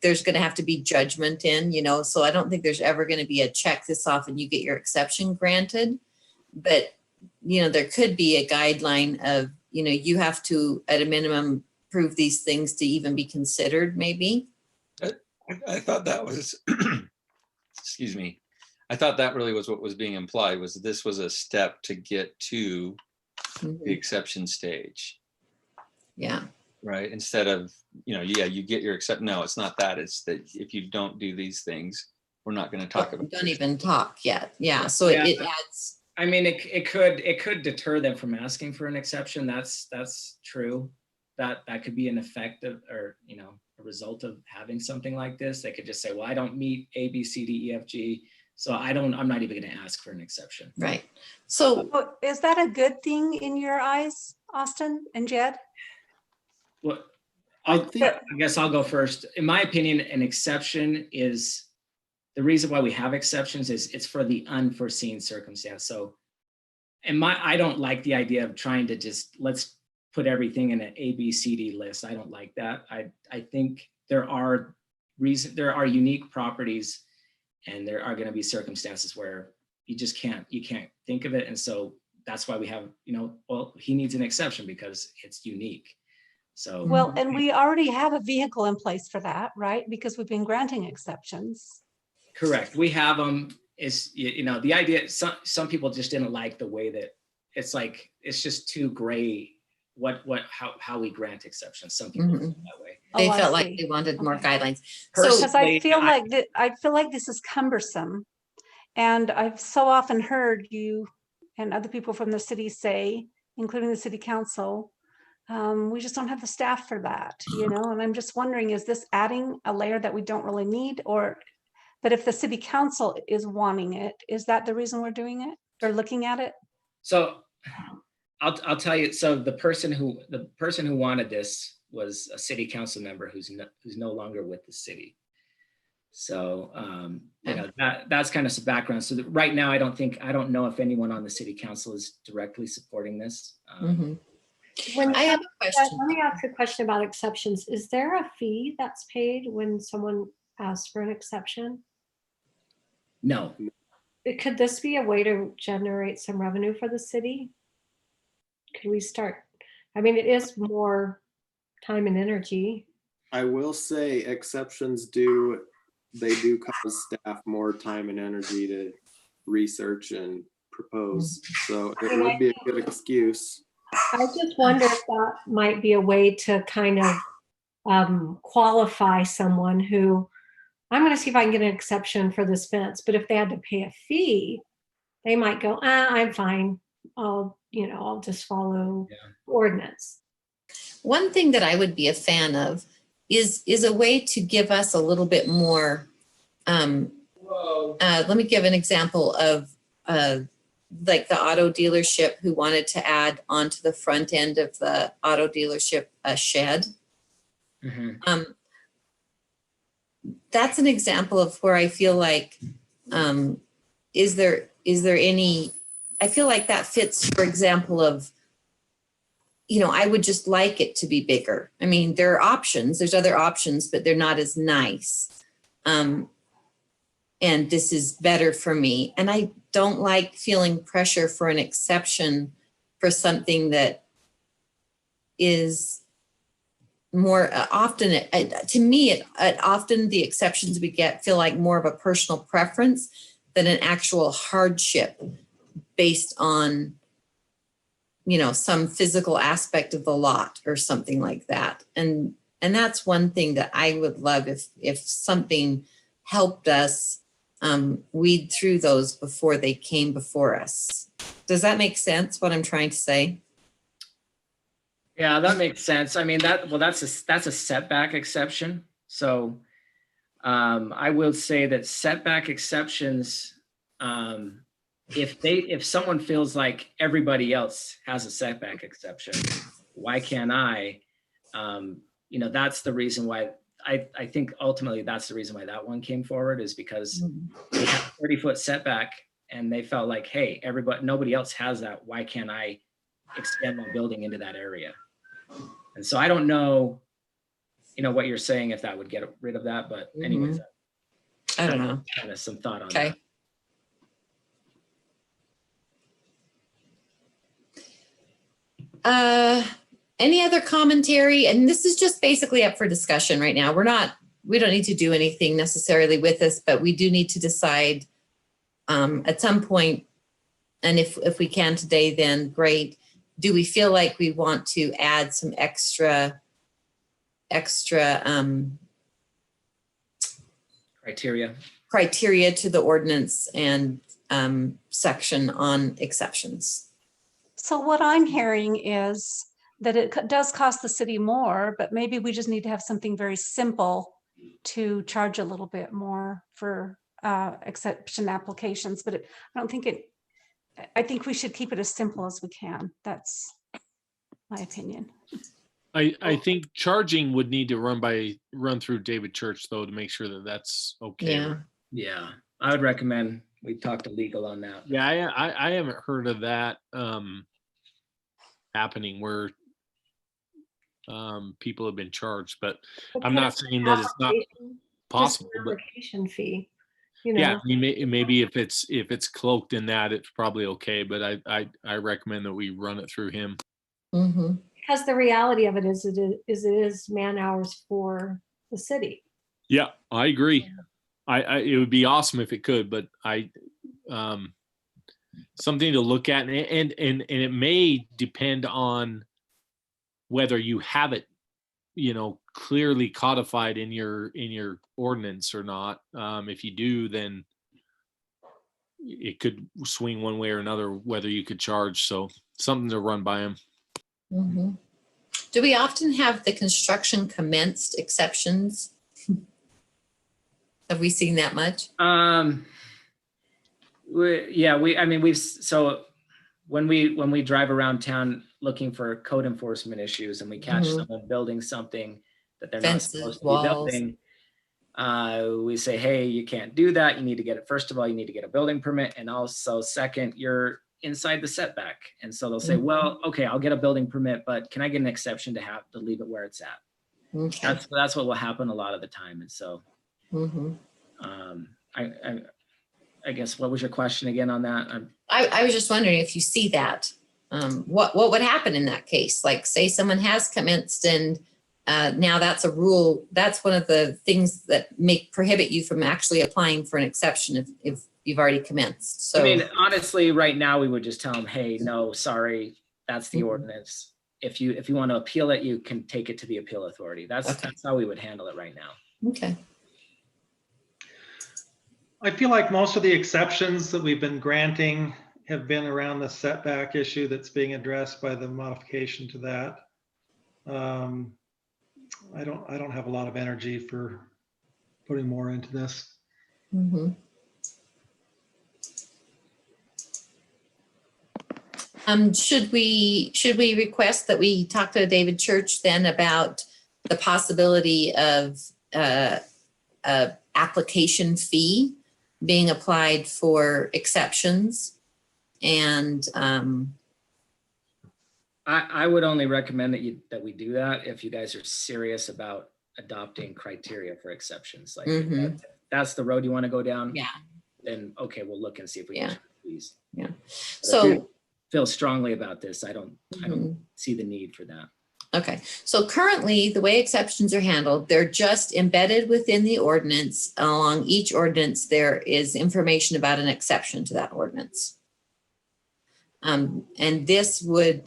there's going to have to be judgment in, so I don't think there's ever going to be a check this off and you get your exception granted. But, there could be a guideline of, you have to, at a minimum, prove these things to even be considered, maybe. I thought that was, excuse me. I thought that really was what was being implied, was this was a step to get to the exception stage. Yeah. Right. Instead of, you get your exception. No, it's not that. It's that if you don't do these things, we're not going to talk about. Don't even talk yet. Yeah. So Yeah. it adds. I mean, it could deter them from asking for an exception. That's true. That could be an effect of, or, a result of having something like this. They could just say, well, I don't meet A, B, C, D, E, F, G. So I'm not even going to ask for an exception. Right. So Is that a good thing in your eyes, Austin and Jed? Well, I I think guess I'll go first. In my opinion, an exception is, the reason why we have exceptions is it's for the unforeseen circumstance. So I don't like the idea of trying to just, let's put everything in an A, B, C, D list. I don't like that. I think there are unique properties and there are going to be circumstances where you can't think of it. And so that's why we have, well, he needs an exception because it's unique. So, Well, and we already have a vehicle in place for that, right? Because we've been granting exceptions. correct. We have them. Is, the idea, some people just didn't like the way that it's just too gray. How we grant exceptions. Some people feel that way. They I felt like see. they wanted more guidelines. Because I feel like this is cumbersome. And I've so often heard you and other people from the city say, including the city council, we just don't have the staff for that, and I'm just wondering, is this adding a layer that we don't really need? But if the city council is wanting it, is that the reason we're doing it or looking at it? So I'll tell you. So the person who wanted this was a city council member who's no longer with the city. So that's kind of some background. So right now, I don't know if anyone on the city council is directly supporting this. When I have a question. Let me ask a question about exceptions. Is there a fee that's paid when someone asks for an exception? No. Could this be a way to generate some revenue for the city? Could we start? I mean, it is more time and energy. I will say exceptions do cause staff more time and energy to research and propose. So it would be a good excuse. I just wonder if that might be a way to kind of qualify someone who, I'm going to see if I can get an exception for this fence, but if they had to pay a fee, they might go, I'm fine. I'll just follow ordinance. One thing that I would be a fan of is a way to give us a little bit more. Let me give an example of like the auto dealership who wanted to add onto the front end of the auto dealership a shed. That's an example of where I feel like, is there any, I feel like that fits, for example, of, I would just like it to be bigger. I mean, there are options, there's other options, but they're not as nice. And this is better for me. And I don't like feeling pressure for an exception for something that is more often, to me, often the exceptions we get feel like more of a personal preference than an actual hardship based on some physical aspect of the lot or something like that. And that's one thing that I would love if something helped us weed through those before they came before us. Does that make sense, what I'm trying to say? Yeah, that makes sense. I mean, that's a setback exception. So I will say that setback exceptions, if someone feels like everybody else has a setback exception, why can't I? That's the reason why I think ultimately that's the reason why that one came forward, is because they have a 30-foot setback and they felt like, hey, nobody else has that. Why can't I extend my building into that area? And so I don't know, what you're saying, if that would get rid of that, but anyways, I don't know. kind of some thought on Okay. that. Any other commentary? And this is just basically up for discussion right now. We don't need to do anything necessarily with this, but we do need to decide at some point, and if we can today, then great. Do we feel like we want to add some extra criteria to the ordinance and section on exceptions? So what I'm hearing is that it does cost the city more, but maybe we just need to have something very simple to charge a little bit more for exception applications. But I think we should keep it as simple as we can. That's my opinion. I think charging would need to run through David Church though, to make sure that that's okay. Yeah, I would recommend we talk to legal on that. Yeah, I haven't heard of that happening where people have been charged, but I'm not saying that it's not possible. But Application fee. yeah, I mean, maybe if it's cloaked in that, it's probably okay. But I recommend that we run it through him. Mm-hmm. Because the reality of it is it is man hours for the city. Yeah, I agree. It would be awesome if it could, but something to look at, and it may depend on whether you have it, clearly codified in your ordinance or not. If you do, then it could swing one way or another whether you could charge. So something to run by him. Mm-hmm. Do we often have the construction commenced exceptions? Have we seen that much? So when we drive around town looking for code enforcement issues and we catch someone building something that they're Fences, not supposed to walls. be building, we say, hey, you can't do that. You need to get it. First of all, you need to get a building permit. And also second, you're inside the setback. And so they'll say, well, okay, I'll get a building permit, but can I get an exception to have to leave it where it's at? Okay. That's what will happen a lot of the time. And so I guess, what was your question again on that? I was just wondering if you see that, what would happen in that case? Like, say someone has commenced and now that's a rule. That's one of the things that prohibit you from actually applying for an exception if you've already commenced. So I mean, honestly, right now we would just tell them, hey, no, sorry, that's the ordinance. If you want to appeal it, you can take it to the appeal authority. That's how we would handle it right now. Okay. I feel like most of the exceptions that we've been granting have been around the setback issue that's being addressed by the modification to that. I don't have a lot of energy for putting more into this. Mm-hmm. Should we request that we talk to David Church then about the possibility of a application fee being applied for exceptions? And I would only recommend that we do that if you guys are serious about adopting criteria for exceptions. Like if that's the road you want to go down. Yeah. Then okay, we'll look and see if we can fees. Yeah. So feel strongly about this. I don't see the need for that. Okay, so currently the way exceptions are handled, they're just embedded within the ordinance. Along each ordinance, there is information about an exception to that ordinance. And this would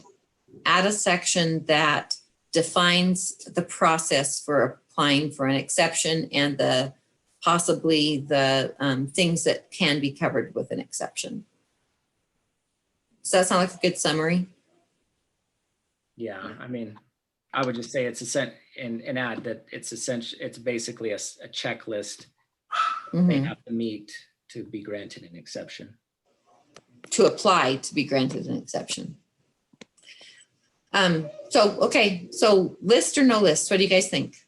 add a section that defines the process for applying for an exception and the possibly the things that can be covered with an exception. Does that sound like a good summary? Yeah, I mean, I would just say it's and add that it's essential. It's basically a checklist they Mhm. have to meet to be granted an exception. To apply to be granted an exception. Okay, so list or no list, what do you guys think?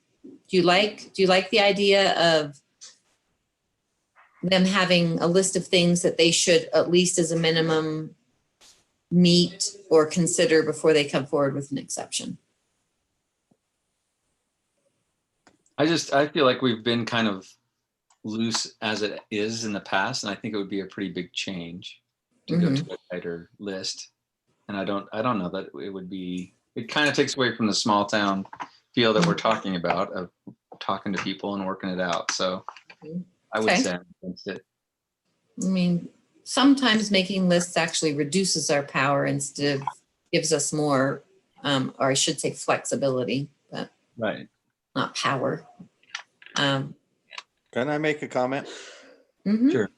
Do you like the idea of them having a list of things that they should, at least as a minimum, meet or consider before they come forward with an exception? I feel like we've been kind of loose as it is in the past, and I think it would be a pretty big change to go to a tighter list. And I don't know that it would be, it kind of takes away from the small town feel that we're talking about, of talking to people and working it out. So I would Okay. say I'm against it. I mean, sometimes making lists actually reduces our power instead of gives us more, or I should say flexibility, but Right. not power. Can I make a comment? Mhm. Sure.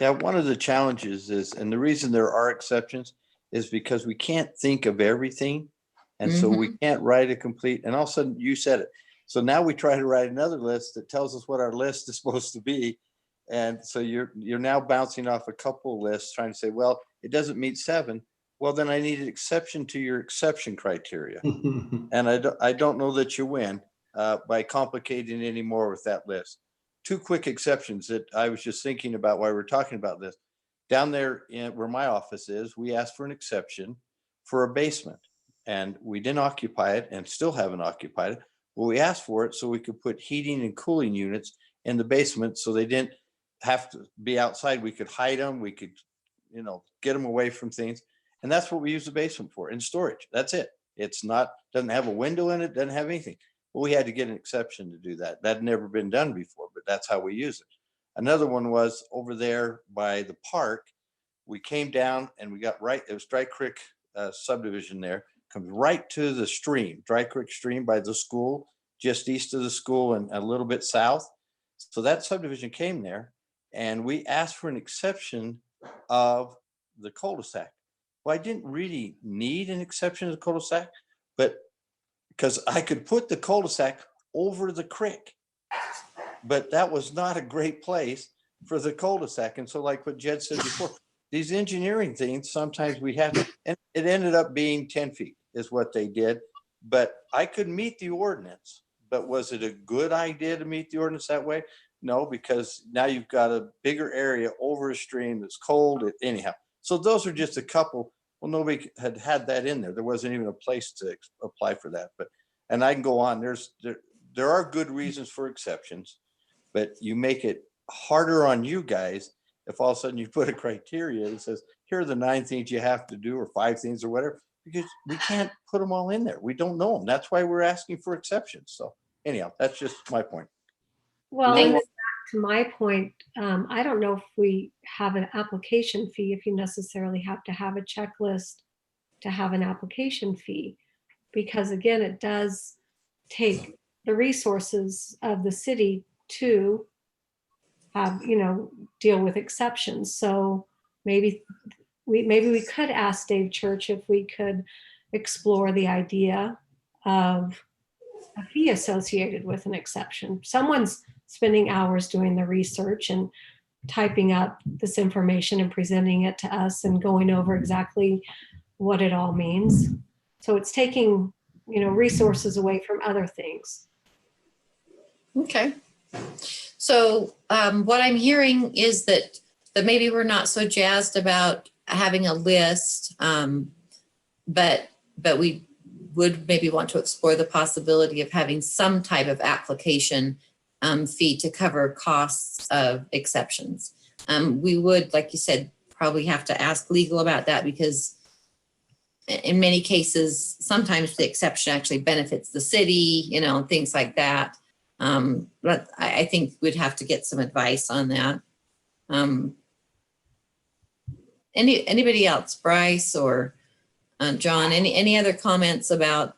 Yeah, one of the challenges is, and the reason there are exceptions is because we can't think of everything. And so we can't write a complete, and all of a sudden you said it. So now we try to write another list that tells us what our list is supposed to be. And so you're now bouncing off a couple lists trying to say, well, it doesn't meet 7. Well, then I need an exception to your exception criteria. And I don't know that you win by complicating any more with that list. 2 quick exceptions that I was just thinking about while we were talking about this. Down there where my office is, we asked for an exception for a basement, and we didn't occupy it and still haven't occupied it. Well, we asked for it so we could put heating and cooling units in the basement so they didn't have to be outside. We could hide them. We could, get them away from things. And that's what we use the basement for, in storage. That's it. It's not, doesn't have a window in it, doesn't have anything. Well, we had to get an exception to do that. That had never been done before, but that's how we use it. Another one was over there by the park. We came down and we got right, it was Dry Creek subdivision there, comes right to the stream, Dry Creek Stream by the school, just east of the school and a little bit south. So that subdivision came there and we asked for an exception of the cul-de-sac. Well, I didn't really need an exception of the cul-de-sac, but because I could put the cul-de-sac over the creek, but that was not a great place for the cul-de-sac. And so like what Jed said before, these engineering things, sometimes we have to, and it ended up being 10 feet is what they did, but I could meet the ordinance. But was it a good idea to meet the ordinance that way? No, because now you've got a bigger area over a stream that's cold anyhow. So those are just a couple. Well, nobody had that in there. There wasn't even a place to apply for that. But, and I can go on. There are good reasons for exceptions, but you make it harder on you guys if all of a sudden you put a criteria that says, here are the 9 things you have to do, or 5 things or whatever, because we can't put them all in there. We don't know them. That's why we're asking for exceptions. So anyhow, that's just my point. Well, Thanks. and then back to my point, I don't know if we have an application fee, if you necessarily have to have a checklist to have an application fee, because again, it does take the resources of the city to have, deal with exceptions. So maybe we could ask Dave Church if we could explore the idea of a fee associated with an exception. Someone's spending hours doing the research and typing up this information and presenting it to us and going over exactly what it all means. So it's taking, resources away from other things. Okay. So what I'm hearing is that maybe we're not so jazzed about having a list, but we would maybe want to explore the possibility of having some type of application fee to cover costs of exceptions. We would, like you said, probably have to ask legal about that, because in many cases, sometimes the exception actually benefits the city, things like that. But I think we'd have to get some advice on that. Anybody else, Bryce or John, any other comments about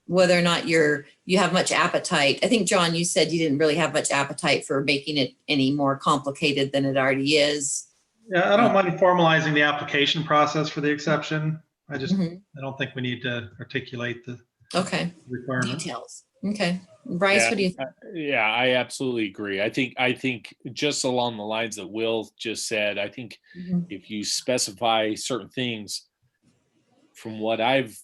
whether or not you have much appetite? I think, John, you said you didn't really have much appetite for making it any more complicated than it already is. Yeah, I don't mind formalizing the application process for the exception. I Mhm. don't think we need to articulate the Okay, requirement. details. Okay. Bryce, what do you think? Yeah, I absolutely agree. I think just along the lines that Will just said, I think Mhm. if you specify certain things, from what I've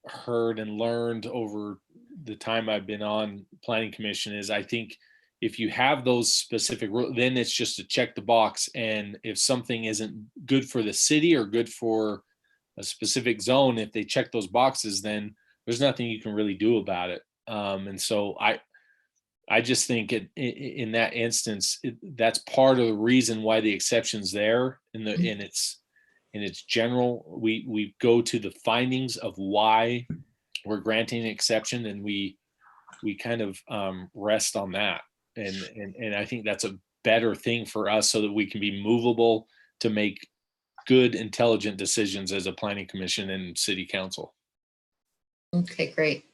heard and learned over the time I've been on planning commission, is I think if you have those specific rules, then it's just to check the box. And if something isn't good for the city or good for a specific zone, if they check those boxes, then there's nothing you can really do about it. And so I just think in that instance, that's part of the reason why the exception's there. In its general, we go to the findings of why we're granting an exception, and we kind of rest on that. And I think that's a better thing for us, so that we can be movable to make good, intelligent decisions as a planning commission and city council. Okay, great.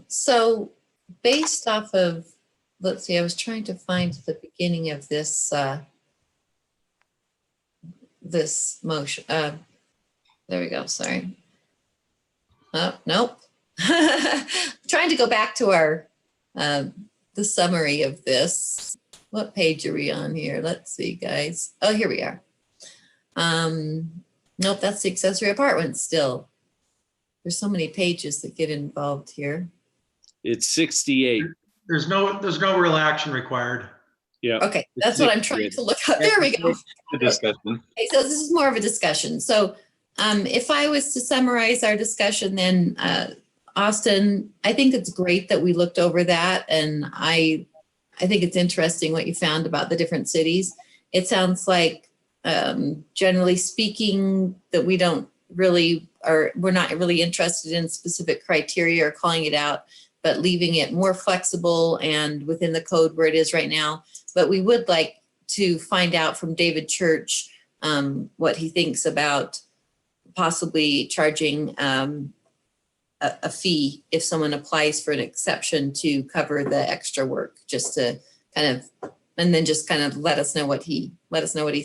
So based off of, let's see, I was trying to find the beginning of this this motion. There we go. Sorry. Oh, nope. Trying to go back to our the summary of this. What page are we on here? Let's see, guys. Oh, here we are. Nope, that's the accessory apartment still. There's so many pages that get involved here. It's 68. There's no real action required. Yeah. Okay, that's what I'm trying to look up. There we go. The discussion. Okay, so this is more of a discussion. So if I was to summarize our discussion, then Austin, I think it's great that we looked over that. And I think it's interesting what you found about the different cities. It sounds like generally speaking that we're not really interested in specific criteria or calling it out, but leaving it more flexible and within the code where it is right now. But we would like to find out from David Church what he thinks about possibly charging a fee if someone applies for an exception to cover the extra work, just to kind of, and then just kind of let us know what he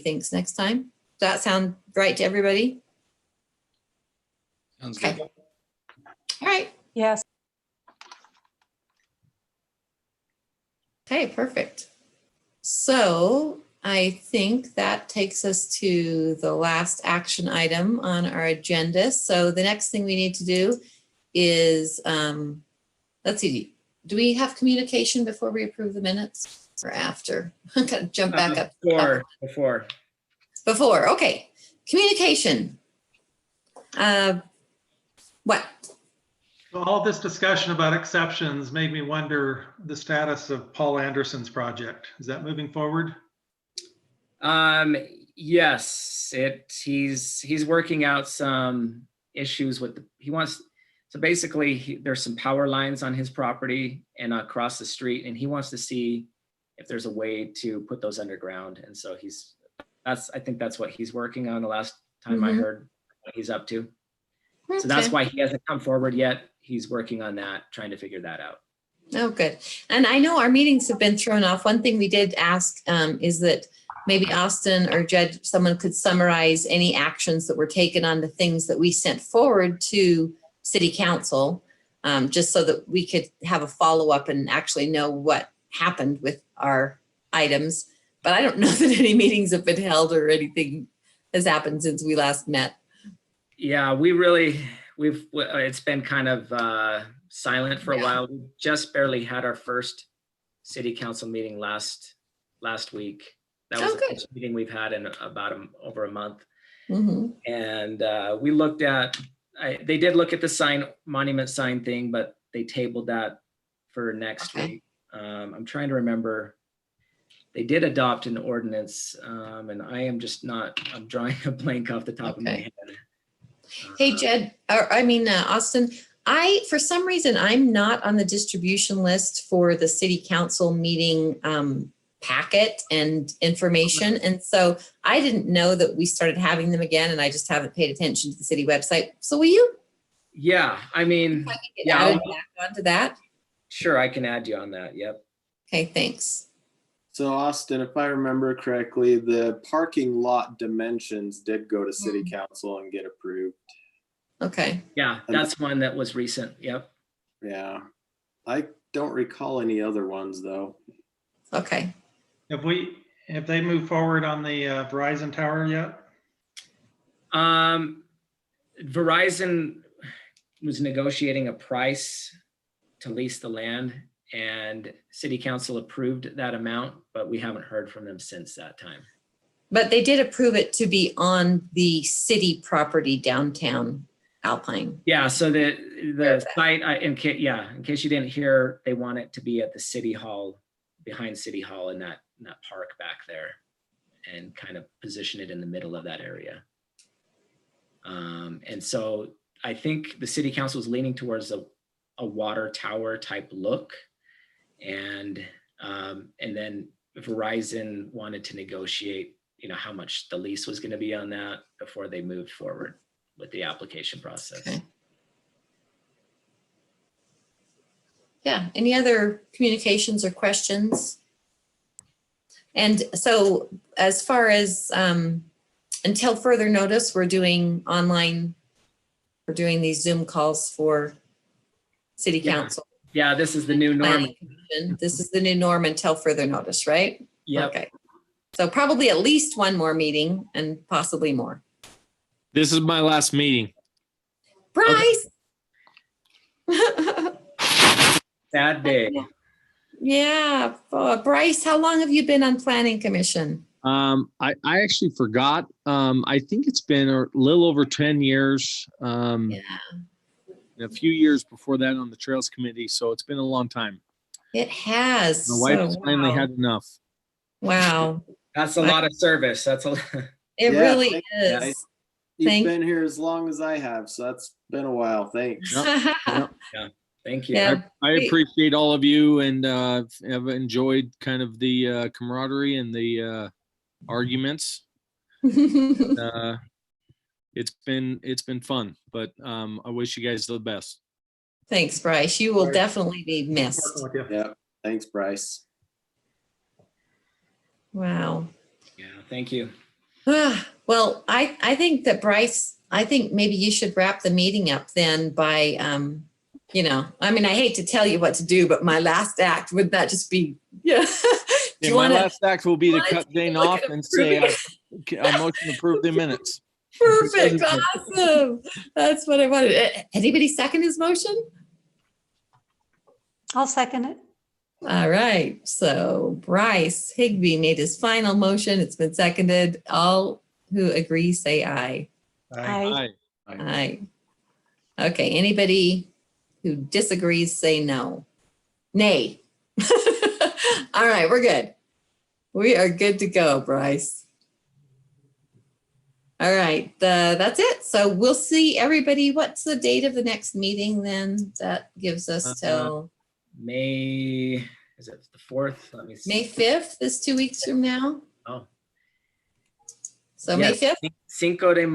thinks next time. Does that sound right to everybody? Sounds Okay. good. All right. Yes. Okay, perfect. So I think that takes us to the last action item on our agenda. So the next thing we need to do is, let's see, do we have communication before we approve the minutes or after? I'm gonna jump back up. Before, okay. Communication. What? All this discussion about exceptions made me wonder the status of Paul Anderson's project. Is that moving forward? Yes, he's working out some issues with so basically there's some power lines on his property and across the street, and he wants to see if there's a way to put those underground. And so I think that's what he's working on. The last time I heard what he's up to. So that's why he hasn't come forward yet. He's working on that, trying to figure that out. Oh, good. And I know our meetings have been thrown off. One thing we did ask is that maybe Austin or Jed, someone could summarize any actions that were taken on the things that we sent forward to City Council, just so that we could have a follow-up and actually know what happened with our items. But I don't know that any meetings have been held or anything has happened since we last met. Yeah, it's been kind of silent for a while. We just barely had our first City Council meeting last week. That was the first meeting we've had in about over a month. And we looked at, they did look at the monument sign thing, but they tabled that for next week. I'm trying to remember. They did adopt an ordinance, and I'm drawing a blank off the top of my head. Hey, Jed, Austin, for some reason, I'm not on the distribution list for the City Council meeting packet and information. And so I didn't know that we started having them again, and I just haven't paid attention to the city website. So will you? Yeah, I mean, Get yeah, added back onto that? sure, I can add you on that. Yep. Okay, thanks. So Austin, if I remember correctly, the parking lot dimensions did go to city council and get approved. Okay. Yeah, that's one that was recent. Yep. Yeah. I don't recall any other ones though. Okay. Have they moved forward on the Verizon tower yet? Verizon was negotiating a price to lease the land, and city council approved that amount, but we haven't heard from them since that time. But they did approve it to be on the city property downtown Alpine. Yeah, so the site, in case you didn't hear, they want it to be at the city hall, behind city hall in that park back there, and kind of position it in the middle of that area. And so I think the city council is leaning towards a water tower type look. And then Verizon wanted to negotiate, how much the lease was going to be on that before they moved forward with the application process. Okay. Yeah, any other communications or questions? And so as far as until further notice, we're doing these Zoom calls for city council. Yeah, this is the new norm. This is the new norm until further notice, right? Yep. Okay. So probably at least one more meeting and possibly more. This is my last meeting. Bryce. Sad day. Yeah. Bryce, how long have you been on planning commission? I actually forgot. I think it's been a little over 10 years. Yeah. A few years before that on the Trails Committee. So it's been a long time. It has. My wife finally had enough. Wow. That's a lot of service. That's a It really is. You've been here as long as I have, so that's been a while. Thanks. Yep. Yeah. Thank you. Yeah. I appreciate all of you, and have enjoyed kind of the camaraderie and the arguments. It's been fun, but I wish you guys the best. Thanks, Bryce. You will definitely be missed. Yeah. Thanks, Bryce. Wow. Yeah. Thank you. Well, I think that Bryce, I think maybe you should wrap the meeting up then by, I hate to tell you what to do, but my last act, would that just be, yeah. My last act will be to cut Dane off and say, I motion to approve the minutes. Perfect. Awesome. That's what I wanted. Anybody second his motion? I'll second it. All right. So Bryce Higbee made his final motion. It's been seconded. All who agree say aye. Aye. Aye. Okay. Anybody who disagrees say no. Nay. All right. We're good. We are good to go, Bryce. All right. That's it. So we'll see everybody. What's the date of the next meeting then? That gives us till May, is it the 4th? Let me see. May 5th is 2 weeks from now. Oh. So Yes, May 5th? Cinco de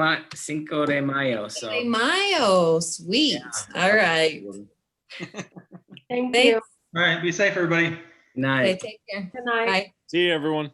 Mayo. So May Mayo. Sweet. Yeah. All right. Thank Thanks. you. All right, be safe, everybody. night. Okay, take care. Good night. Bye. See you, everyone.